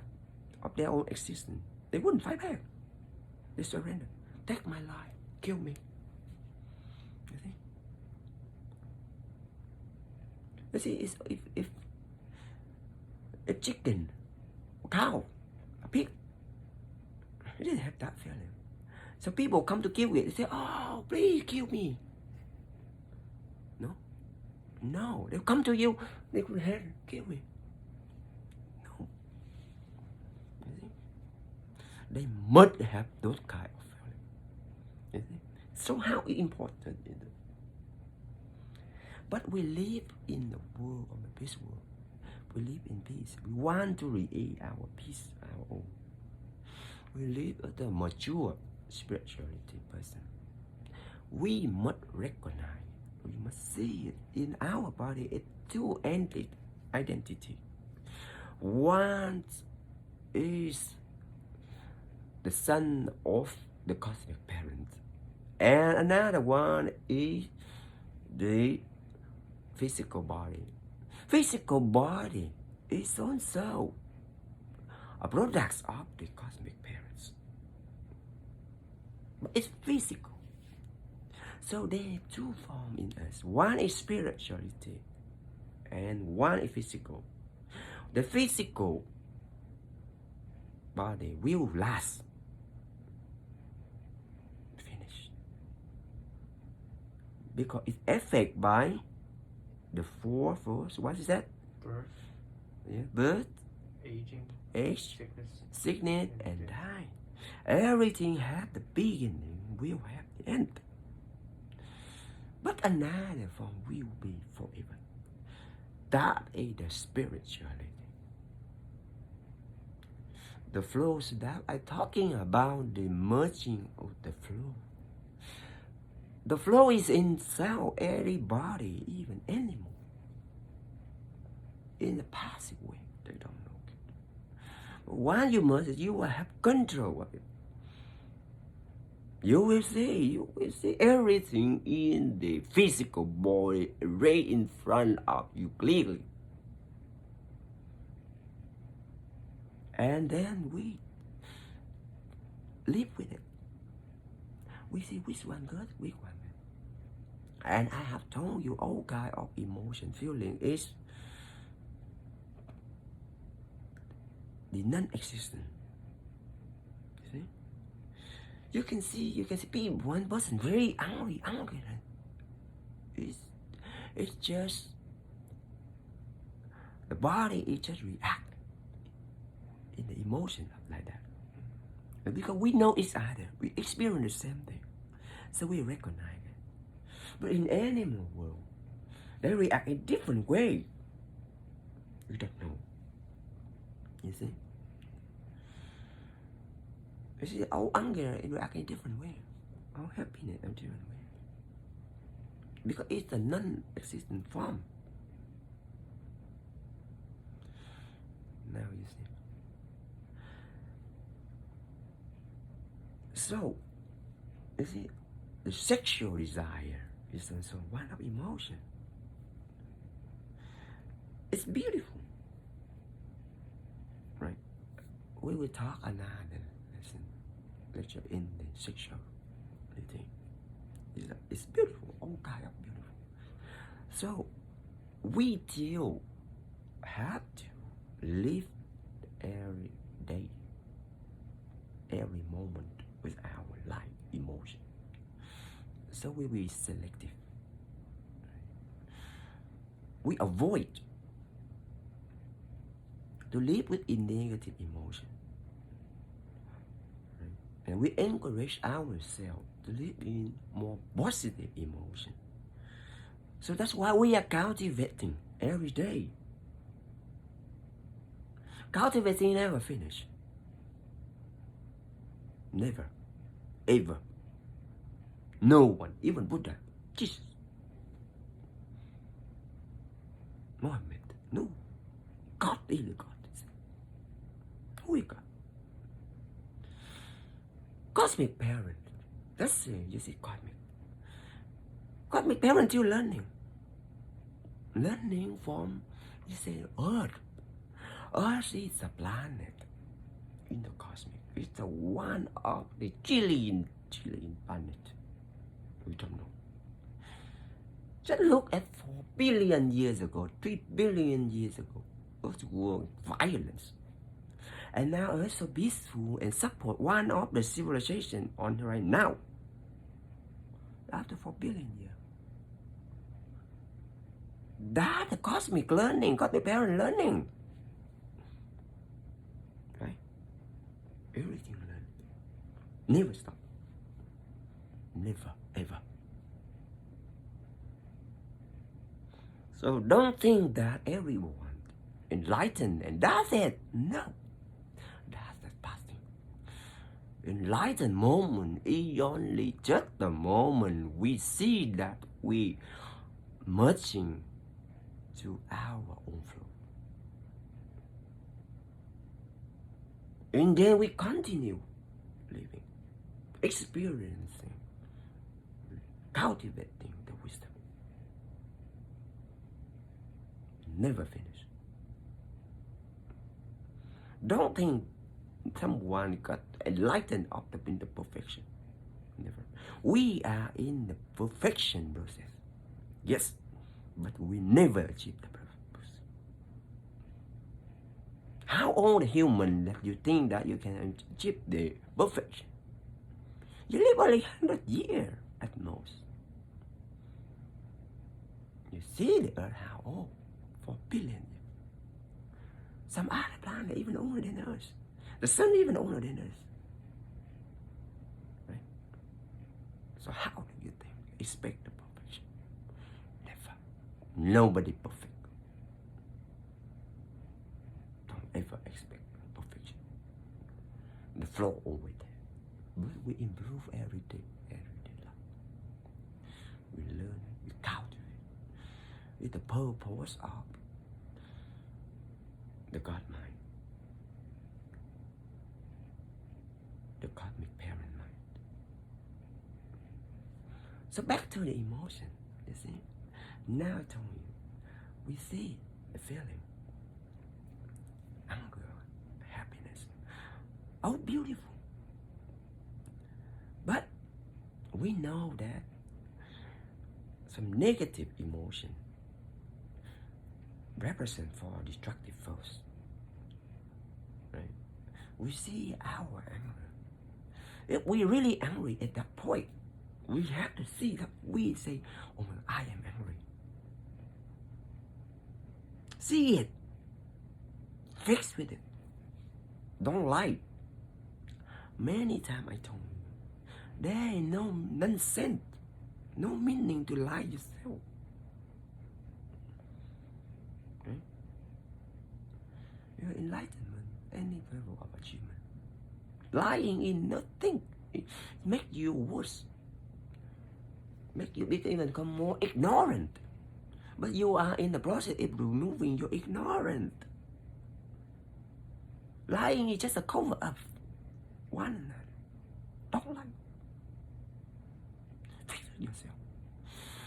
of their own existence, they wouldn't fight back. They surrender. Take my life. Kill me. You see? You see, it's if a chicken, a cow, a pig, it didn't have that feeling. So people come to kill it. They say, "Oh, please kill me." No, they'll come to you. They could have kill me. No. You see? They must have those kind of feeling. You see? So how important is it? But we live in the world of the peace world. We live in peace. We want to create our peace, our own. We live as a mature spirituality person. We must recognize, we must see it in our body. It's two identity. One is the son of the cosmic parent, and another one is the physical body. Physical body is also a product of the cosmic parents, but it's physical. So they have two forms in us. One is spirituality and one is physical. The physical body will last. Finish. Because it's affected by the four forces. What is that? Birth. Yeah. Birth. Aging. Age. Sickness and death. die. Everything has the beginning, will have the end. But another form will be forever. That is the spirituality. The flows that I'm talking about, the merging of the flow. The flow is inside everybody, even animal. In a passive way, they don't know it. But when you merge it, you will have control of it. You will see everything in the physical body right in front of you clearly. And then we live with it. We see which one good, which one bad. And I have told you all kind of emotion, feeling is the non-existent. You can see people, one person very angry. It's just the body, it just react in the emotion like that. And because we know each other, we experience the same thing, so we recognize it. But in animal world, they react in different way. We don't know. You see? You see, our anger it react in different way. Our happiness in different way. Because it's a non-existent form. Now you see. So, you see, the sexual desire is also one of emotion. It's beautiful, right? We will talk another lecture in the sexual thing. It's beautiful, all kind of beautiful. So, we still have to live every day, every moment with our life emotion. So we will be selective. We avoid to live with negative emotion. Right? And we encourage ourselves to live in more positive emotion. So that's why we are cultivating every day. Cultivating never finish. Never. Ever. No one, even Buddha, Jesus, Muhammad, no. God is God. Who is God? Cosmic parent. That's it, you see, cosmic. Cosmic parent still learning. Learning from, you say, Earth. Earth is a planet in the cosmic. It's one of the trillion planet. We don't know. Just look at 4 billion years ago, 3 billion years ago. Earth was violence. And now Earth is so peaceful and support one of the civilization on right now. After 4 billion years. That's the cosmic learning, cosmic parent learning. Right? Everything learn. Never stop. Never, ever. So don't think that everyone enlightened and that's it. No. That's the passing. Enlightened moment is only just the moment we see that we merging to our own flow. And then we continue living, experiencing, cultivating the wisdom. Never finish. Don't think someone got enlightened up in the perfection. Never. We are in the perfection process. Yes, but we never achieve the perfection. How old human that you think that you can achieve the perfection? You live only 100 years at most. You see the earth how old? 4 billion years. Some other planet even older than us. The sun even older than us. Right? So how do you think? Expect the perfection? Never. Nobody perfect. Don't ever expect perfection. The flow over there. But we improve every day life. We learn, we cultivate. With the purpose of the God mind. The cosmic parent mind. So back to the emotion, you see. Now I told you, we see the feeling. Anger, happiness. Oh, beautiful. But we know that some negative emotion represent for destructive force. Right? We see our anger. If we really angry at that point, we have to see that we say, oh my God, I am angry. See it. Fix with it. Don't lie. Many times I told you, there ain't no nonsense, no meaning to lie yourself. Okay? Your enlightenment, any level of achievement. Lying is nothing. It makes you worse. Make you become more ignorant. But you are in the process of removing your ignorance. Lying is just a cover up one another. Don't lie. Fix it yourself.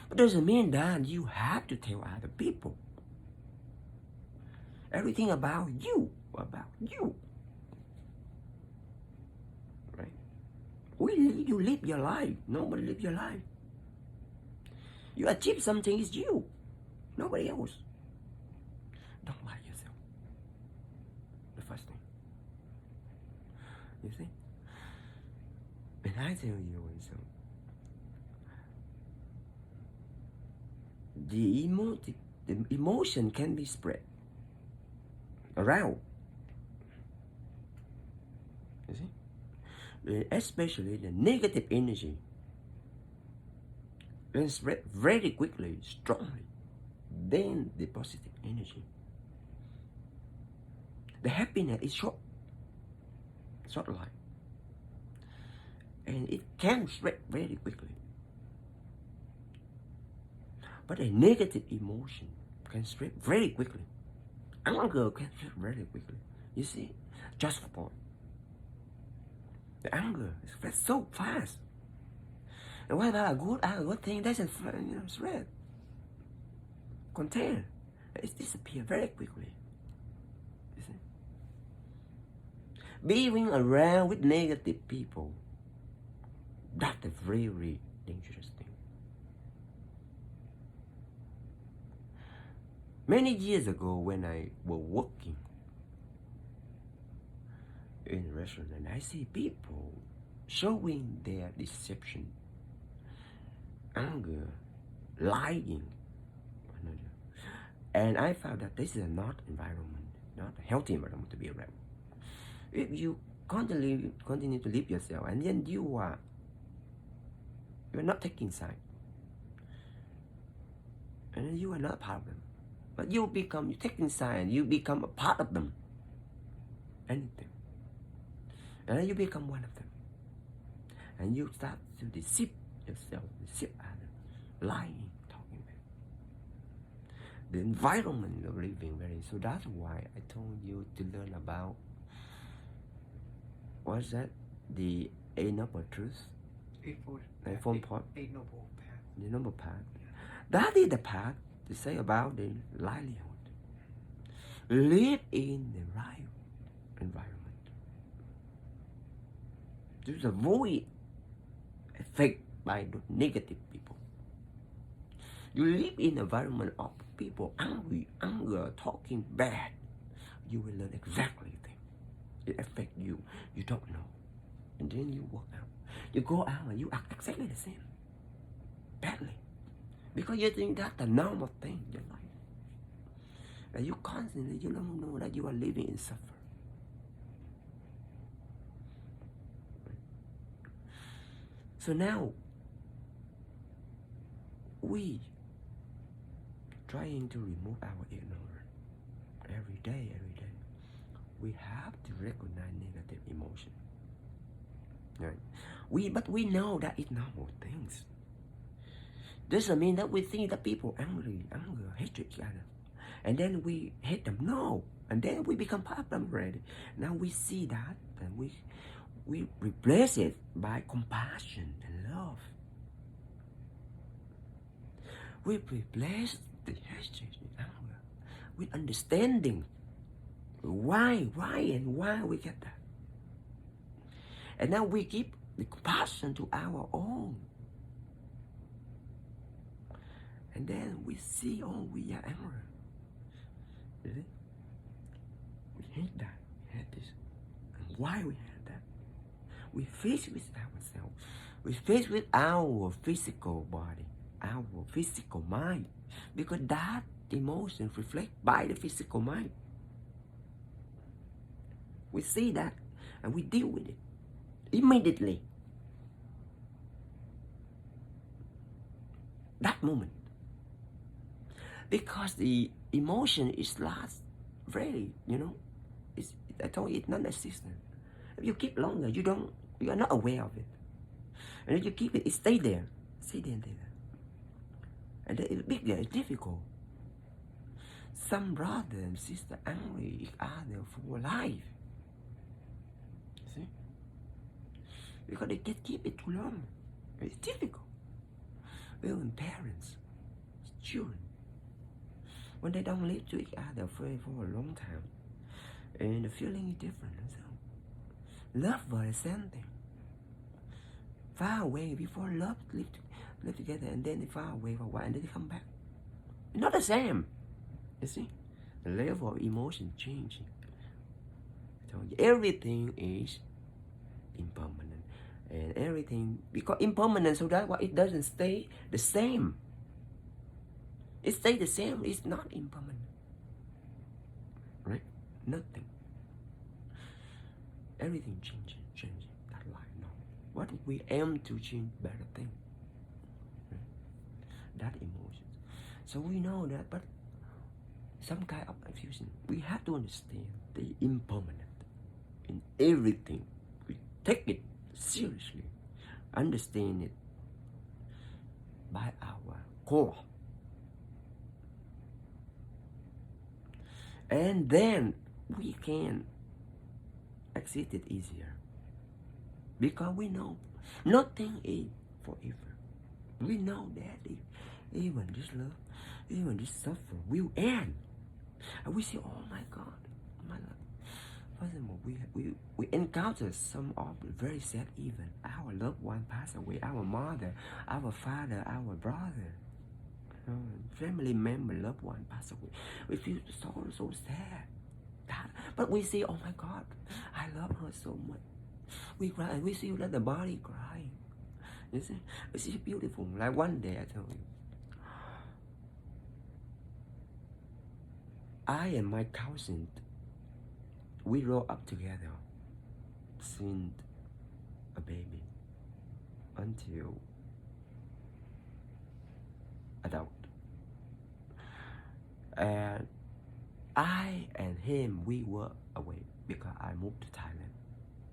But doesn't mean that you have to tell other people. Everything about you. Right? You live your life. Nobody live your life. You achieve something, it's you. Nobody else. Don't lie yourself. The first thing. You see? And I tell you also, the emotion can be spread around. You see? Especially the negative energy can spread very quickly, strongly, than the positive energy. The happiness is short life. And it can spread very quickly. But a negative emotion can spread very quickly. Anger can spread very quickly. You see, just for point. The anger spreads so fast. And what about a good thing doesn't spread? Contain. It disappears very quickly. You see? Being around with negative people, that's a very dangerous thing. Many years ago, when I was working in a restaurant, and I see people showing their deception, anger, lying, and I found that this is not environment, not a healthy environment to be around. If you continue to live yourself, and then you're not taking side, and then you are not part of them, but you taking side, and you become a part of them. Anything, and then you become one of them, and you start to deceive yourself, deceive others, lying, talking back. The environment you're living so that's why I told you to learn about what's that? The Eight Noble Truths. Eightfold Path. Eight Noble Path. The Noble Path. That is the path to say about the livelihood. Live in the right environment. To avoid effect by the negative people. You live in an environment of people angry, anger, talking bad. You will learn exactly the thing. It affects you. You don't know. And then you walk out. You go out and you act exactly the same. Badly. Because you think that's the normal thing in your life. And you constantly, you don't know that you are living in suffering. So now, we trying to remove our ignorance every day. We have to recognize negative emotion. Right? But we know that it's normal things. Doesn't mean that we think that people anger, hate each other, and then we hate them. No, and then we become part of them already. Now we see that, and we replace it by compassion and love. We replace the hatred and anger with understanding. Why we get that. And now we give the compassion to our own. And then we see, we are angry. Really? We hate that. We hate this. And why we hate that? We face with ourselves. We face with our physical body, our physical mind, because that emotion reflect by the physical mind. We see that and we deal with it immediately. That moment. Because the emotion is last very, I told you it's non-existent. If you keep longer, you are not aware of it. And if you keep it, it stay there. And then it's bigger, it's difficult. Some brother and sister angry each other for life. See? Because they can't keep it too long. It's difficult. Even parents, children, when they don't live to each other for a long time, and the feeling is different. So, love was the same thing. Far away before love live together, and then they far away for a while, and then they come back. It's not the same. You see, the level of emotion changing. So everything is impermanent, and everything because impermanent, so that's why it doesn't stay the same. It stays the same. It's not impermanent, right? Nothing. Everything changing. That life, no. What if we aim to change better thing? Right? That emotion. So we know that, but some kind of confusion. We have to understand the impermanent in everything. We take it seriously, understand it by our core. And then we can exit it easier. Because we know nothing is forever. We know that even this love, even this suffering will end. And we say, oh my God, my love. Furthermore, we encounter some of the very sad events. Our loved one passed away, our mother, our father, our brother. Family member, loved one passed away. We feel so sad. But we say, oh my God, I love her so much. We cry, and we see that the body crying. You see, it's beautiful. Like one day I tell you, I and my cousin, we grew up together since a baby until adult. And I and him, we were away because I moved to Thailand.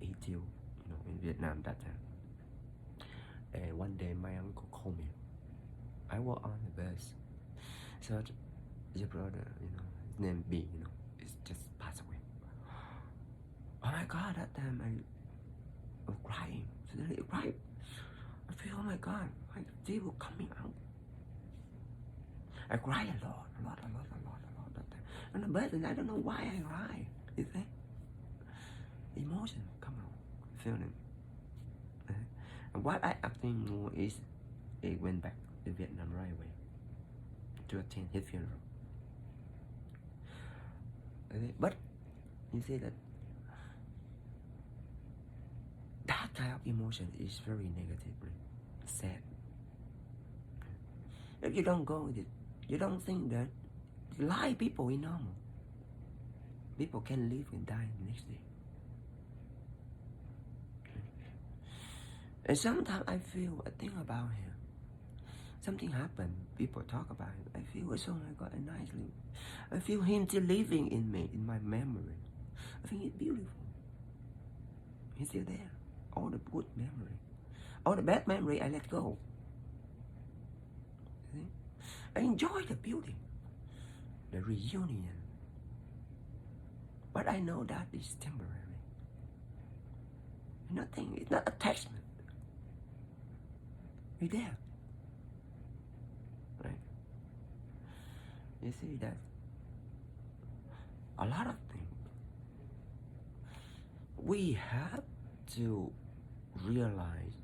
He still, in Vietnam that time. And one day my uncle called me. I was on the bus. So your brother, his name B, it's just passed away. Oh my God, that time I was crying. Suddenly I cried. I feel, oh my God, my tears were coming out. I cried a lot that time. And the bus, and I don't know why I cried. You see? Emotion come out, feeling. And what I acting more is, he went back to Vietnam right away to attend his funeral. But you see that kind of emotion is very negatively sad. If you don't go with it, you don't think that life people is normal. People can live and die the next day. And sometimes I think about him. Something happened, people talk about him. I feel, oh my God, nicely. I feel him still living in me, in my memory. I think it's beautiful. He's still there. All the good memory. All the bad memory, I let go. See? I enjoy the beauty, the reunion. But I know that is temporary. Nothing, it's not attachment. You're there. Right? You see that a lot of things we have to realize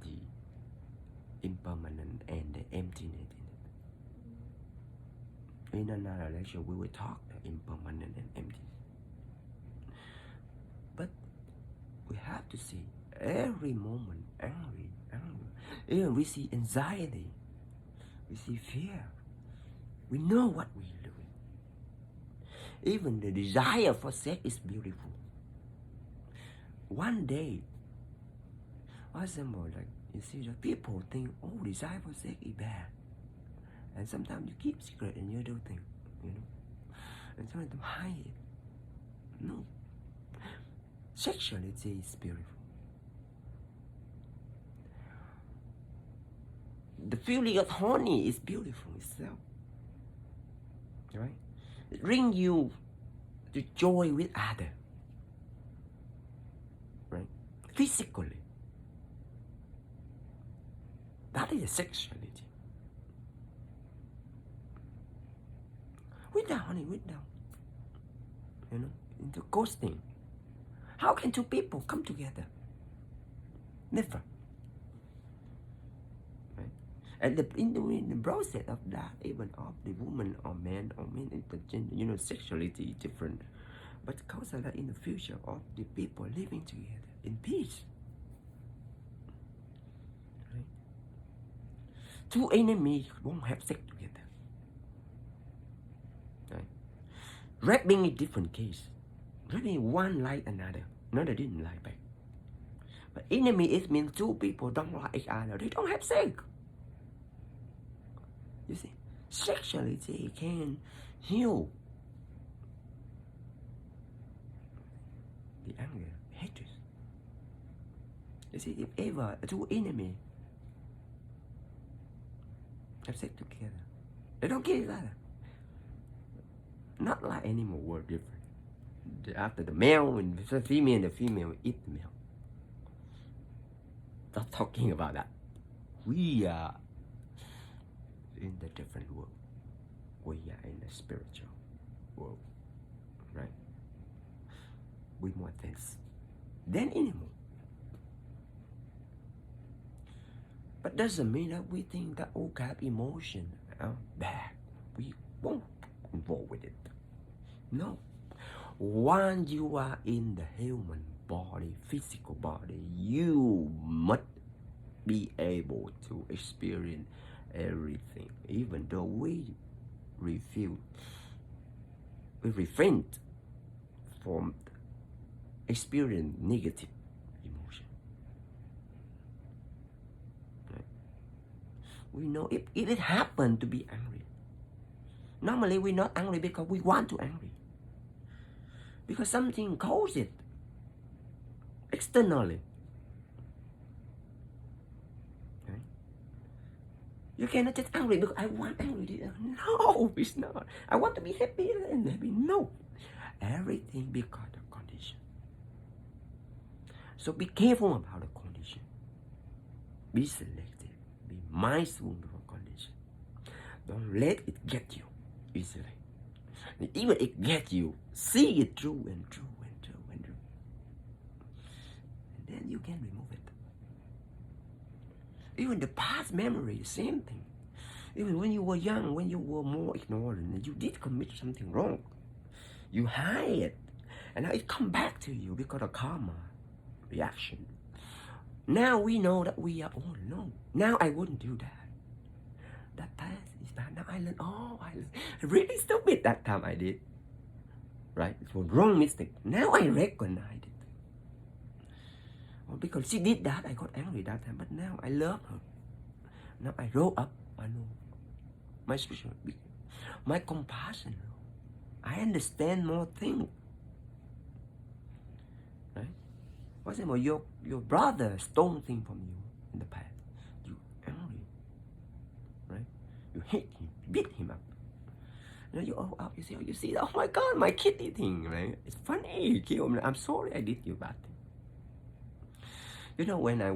the impermanent and the emptiness in it. In another lecture, we will talk the impermanent and emptiness. But we have to see every moment angry. Even we see anxiety, we see fear. We know what we're doing. Even the desire for sex is beautiful. One day, for example, like you see the people think, oh, desire for sex is bad. And sometimes you keep secret and you do things, you know. And sometimes you hide it. No. Sexuality is beautiful. The feeling of horny is beautiful itself. Right? It brings you the joy with others. Right? Physically. That is sexuality. Without honey, without. You know, into ghosting. How can two people come together? Never. Right? And in the process of that, even of the woman or man or men, intergender, you know, sexuality is different. But cause that in the future of the people living together in peace. Right? Two enemies won't have sex together. Right? Raping is different case. Raping one like another. Another didn't like back. But enemy is means two people don't like each other. They don't have sex. You see, sexuality can heal the anger, hatred. You see, if ever two enemies have sex together, they don't kill each other. Not like animal world different. After the male and the female eat the male. Stop talking about that. We are in the different world. We are in the spiritual world. Right? With more things than animal. But doesn't mean that we think that all kind of emotion are bad. We won't involve with it. No. Once you are in the human body, physical body, you must be able to experience everything, even though we refrain from experience negative emotion. Right? We know if it happened to be angry. Normally we're not angry because we want to angry. Because something caused it externally. Right? You cannot just angry because I want angry. No, it's not. I want to be happy and happy. No. Everything because of condition. So be careful about the condition. Be selective. Be mindful of the condition. Don't let it get you easily. And even it get you, see it through and through and through and through. And then you can remove it. Even the past memory, same thing. Even when you were young, when you were more ignorant, you did commit something wrong. You hide it. And now it come back to you because of karma reaction. Now we know that we are all alone. Now I wouldn't do that. That past is bad. Now I learned, I really stupid that time I did. Right? It was wrong mistake. Now I recognize it. Well, because she did that, I got angry that time. But now I love her. Now I grow up. I know my spiritual, my compassion. I understand more things. Right? For example, your brother stole things from you in the past. You angry. Right? You hate him, beat him up. Now you all up, you see, oh my God, my kid eating, right? It's funny, I'm sorry I did you bad thing. You know, when I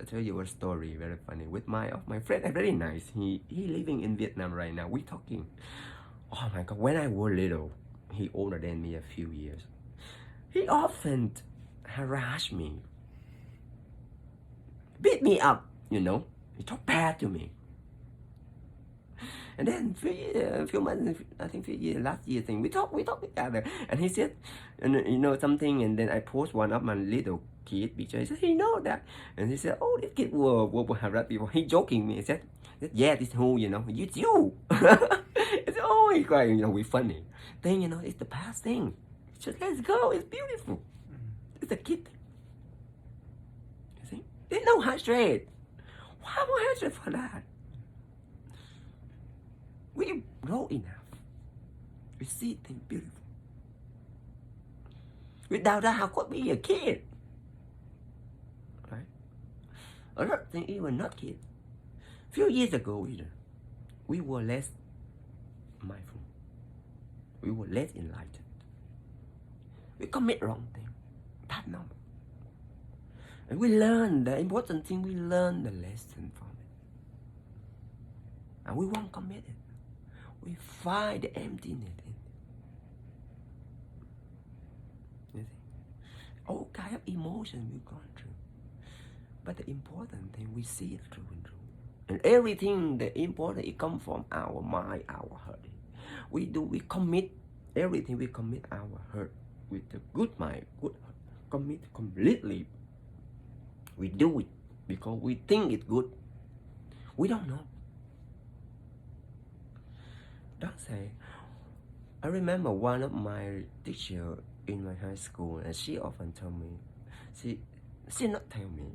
tell you a story, very funny, with my friend, very nice, he living in Vietnam right now, we talking. Oh my God, when I was little, he older than me a few years. He often harassed me, beat me up, you know, he talked bad to me. And then a few months, I think last year thing, we talk together. And he said, and you know something, and then I post one of my little kid picture. I said, he know that. And he said, oh, this kid will have that before. He joking me. He said, yeah, this who, you know, it's you. I said, oh, he cried, you know, we funny. Then, you know, it's the past thing. Just let's go. It's beautiful. It's a kid. You see? There's no hatred. Why more hatred for that? We grow enough. We see things beautiful. Without that, how could we be a kid? Right? Another thing, even not kids. Few years ago, we were less mindful. We were less enlightened. We commit wrong thing. That's normal. And we learn the important thing. We learn the lesson from it. And we won't commit it. We find the emptiness in it. You see? All kind of emotions we've gone through. But the important thing, we see it through and through. And everything that important, it comes from our mind, our heart. We commit everything. We commit our heart with the good mind, good heart. Commit completely. We do it because we think it's good. We don't know. Don't say. I remember one of my teachers in my high school, and she often told me, she not tell me,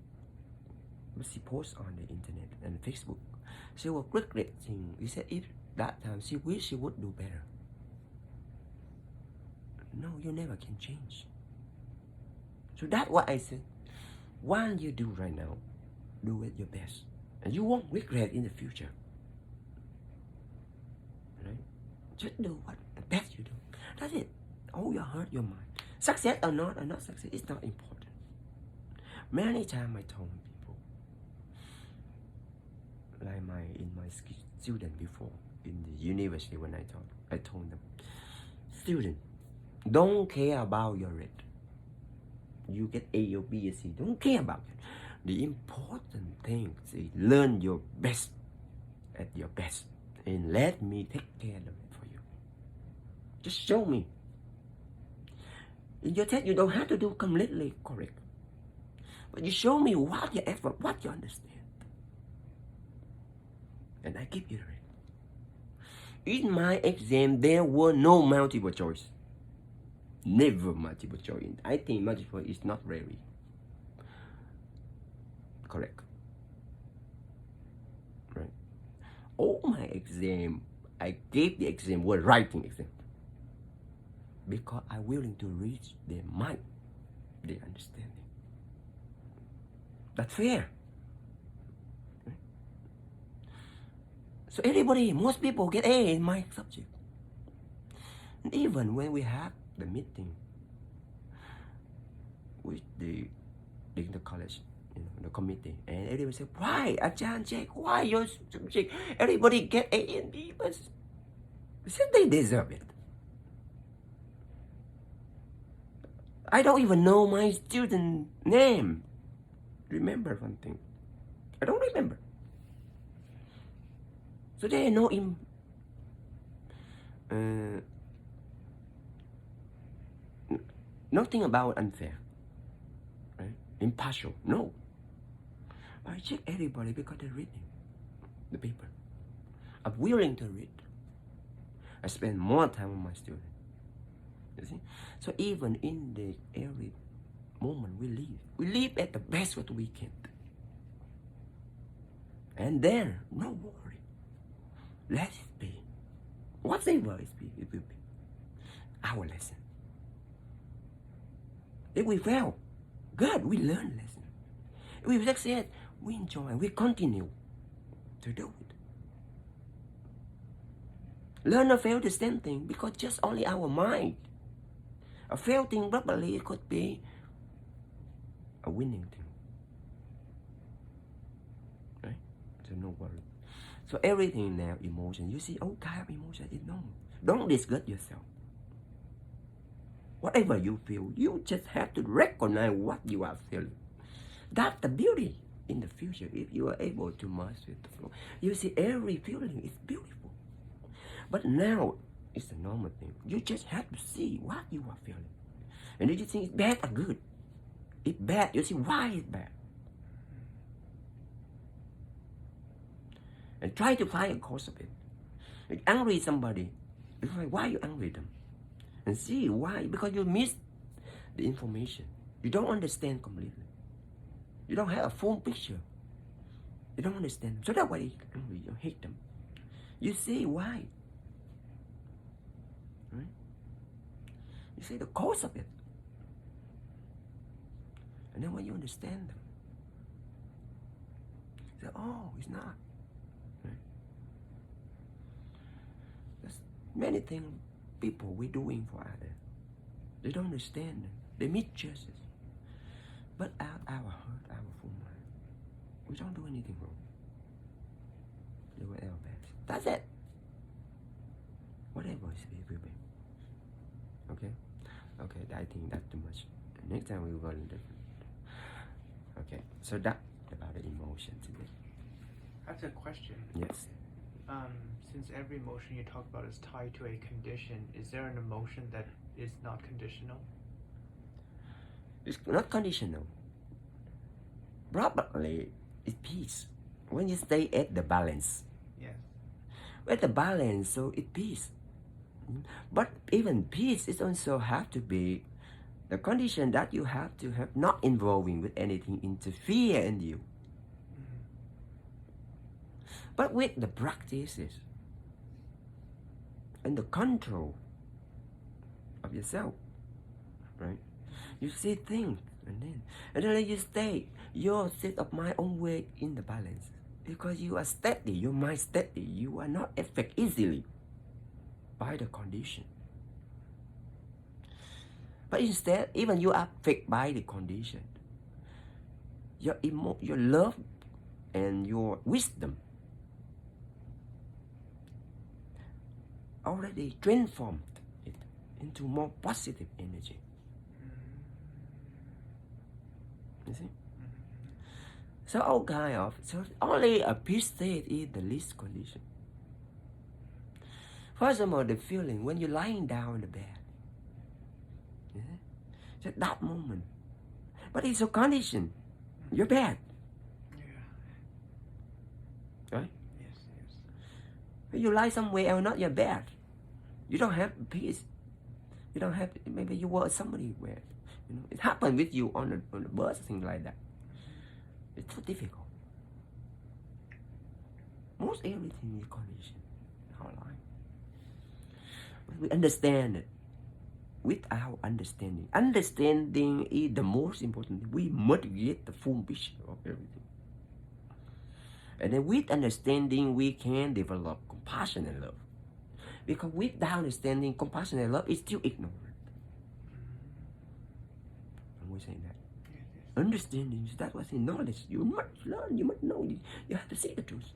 but she posts on the internet and Facebook. She was regretting. She said if that time she wished she would do better. No, you never can change. So that's what I said. What you do right now, do it your best, and you won't regret in the future. Right? Just do what the best you do. That's it. All your heart, your mind. Success or not success, it's not important. Many times I told people, like in my student before in the university when I told them, student, don't care about your rate. You get A or B or C, don't care about it. The important thing is learn your best at your best, and let me take care of it for you. Just show me. In your test, you don't have to do completely correct, but you show me what you effort, what you understand, and I give you the rate. In my exam, there were no multiple choice. Never multiple choice. I think multiple is not very correct. Right? All my exam, I gave the exam were writing exam. Because I'm willing to reach their mind, their understanding. That's fair. Right? So everybody, most people get A in my subject. And even when we have the meeting with the college, you know, the committee, and everybody say, why, Ajahn Jack, why your subject, everybody get A and B, but since they deserve it. I don't even know my student name. Remember one thing, I don't remember. So they know him. Nothing about unfair, right? Impartial, no. I check everybody because they're reading the paper. I'm willing to read. I spend more time with my students. You see? So even in the every moment we live at the best what we can. And then, no worry. Let it be. Whatever it will be. Our lesson. If we fail, good, we learn lesson. If we succeed, we enjoy, we continue to do it. Learn or fail the same thing because just only our mind. A failed thing probably it could be a winning thing. Right? So no worry. So everything now, emotion, you see all kind of emotion is normal. Don't disgust yourself. Whatever you feel, you just have to recognize what you are feeling. That's the beauty in the future if you are able to master the flow. You see, every feeling is beautiful. But now it's a normal thing. You just have to see what you are feeling. And if you think it's bad or good, it's bad, you see why it's bad. And try to find a cause of it. If you're angry at somebody, you find why you angry at them. And see why. Because you miss the information. You don't understand completely. You don't have a full picture. You don't understand. So that's why you're angry. You hate them. You see why. Right? You see the cause of it. And then when you understand them, you say, oh, it's not. Right? There's many things people we're doing for others. They don't understand them. They misjudge us. But our heart, our full mind, we don't do anything wrong. They were our best. That's it. Whatever it will be. Okay? Okay, I think that's too much. Next time we will go in different. Okay, so that about the emotion today. That's a question. Yes. Since every emotion you talk about is tied to a condition, is there an emotion that is not conditional? It's not conditional. Probably it's peace. When you stay at the balance. Yes. At the balance, so it's peace. But even peace is also have to be the condition that you have to have not involving with anything interfere in you. But with the practices and the control of yourself, right? You see things and then you stay your state of mind always in the balance. Because you are steady, your mind steady, you are not affected easily by the condition. But instead, even you are affected by the condition. Your love and your wisdom already transformed it into more positive energy. You see? So all kind of, so only a peace state is the least condition. First of all, the feeling when you're lying down in the bed. Yeah? So that moment. But it's a condition. You're bad. Yeah. Right? Yes, yes. When you lie somewhere else, not your bed. You don't have peace. You don't have, maybe you were somebody where, you know, it happened with you on the bus, things like that. It's too difficult. Most everything is condition in our life. But we understand it. With our understanding. Understanding is the most important thing. We must get the full picture of everything. And then with understanding, we can develop compassion and love. Because without understanding, compassion and love is still ignorant. And we say that. Yes, yes. Understanding, that's what I say, knowledge. You must learn, you must know. You have to see the truth.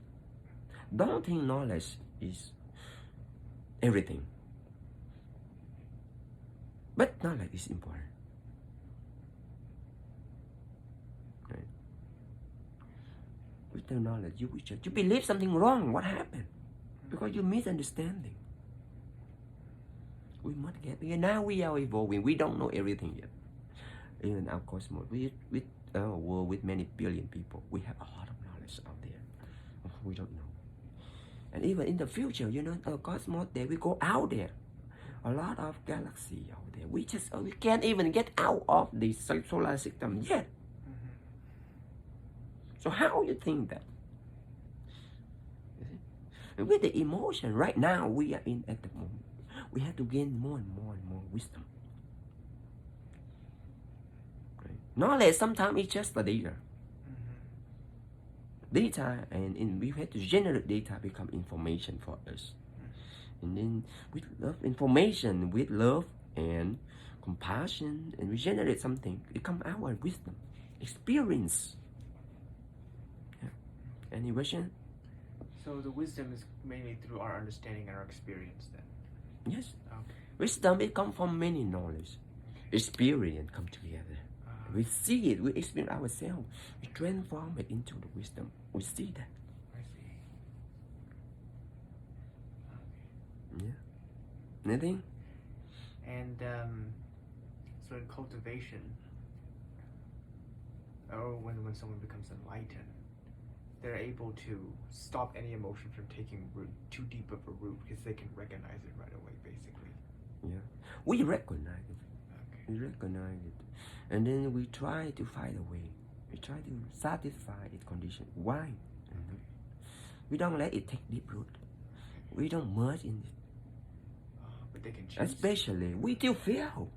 Don't think knowledge is everything. But knowledge is important. Right? With the knowledge, you believe something wrong. What happened? Because you misunderstanding. We must get here. Now we are evolving. We don't know everything yet. Even our cosmos, with a world with many billion people, we have a lot of knowledge out there. We don't know. And even in the future, you know, our cosmos there, we go out there. A lot of galaxy out there. We can't even get out of the solar system yet. So how you think that? And with the emotion, right now we are in at the moment. We have to gain more and more and more wisdom. Right? Knowledge sometimes is just the data. Data and we have to generate data become information for us. And then with love, information, with love and compassion, and we generate something, it comes our wisdom, experience. Yeah. Any question? So the wisdom is mainly through our understanding and our experience then? Yes. Okay. Wisdom, it comes from many knowledge. Experience come together. We see it, we experience ourselves. We transform it into the wisdom. We see that. I see. Okay. Yeah. Anything? And so in cultivation, or when someone becomes enlightened, they're able to stop any emotion from taking root, too deep of a root, because they can recognize it right away, basically. Yeah. We recognize it. Okay. We recognize it. And then we try to find a way. We try to satisfy its condition. Why? We don't let it take deep root. We don't merge in it. But they can choose. Especially, we still feel.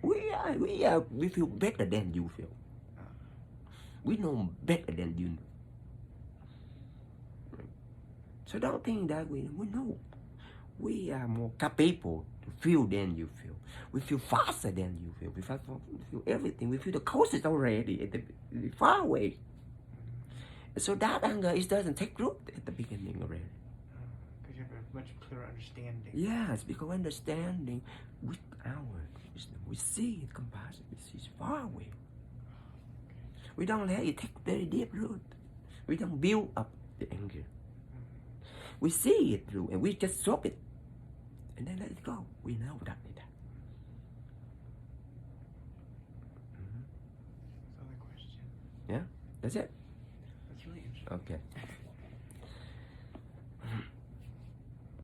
We feel better than you feel. We know better than you know. So don't think that we know. We are more capable to feel than you feel. We feel faster than you feel. We feel everything. We feel the causes already at the far away. So that anger doesn't take root at the beginning already. Because you have a much clearer understanding. Yes, because understanding with our wisdom, we see it compassion, we see it far away. We don't let it take very deep root. We don't build up the anger. We see it through and we just stop it and then let it go. We know that. That's the other question. Yeah, that's it. That's really interesting. Okay.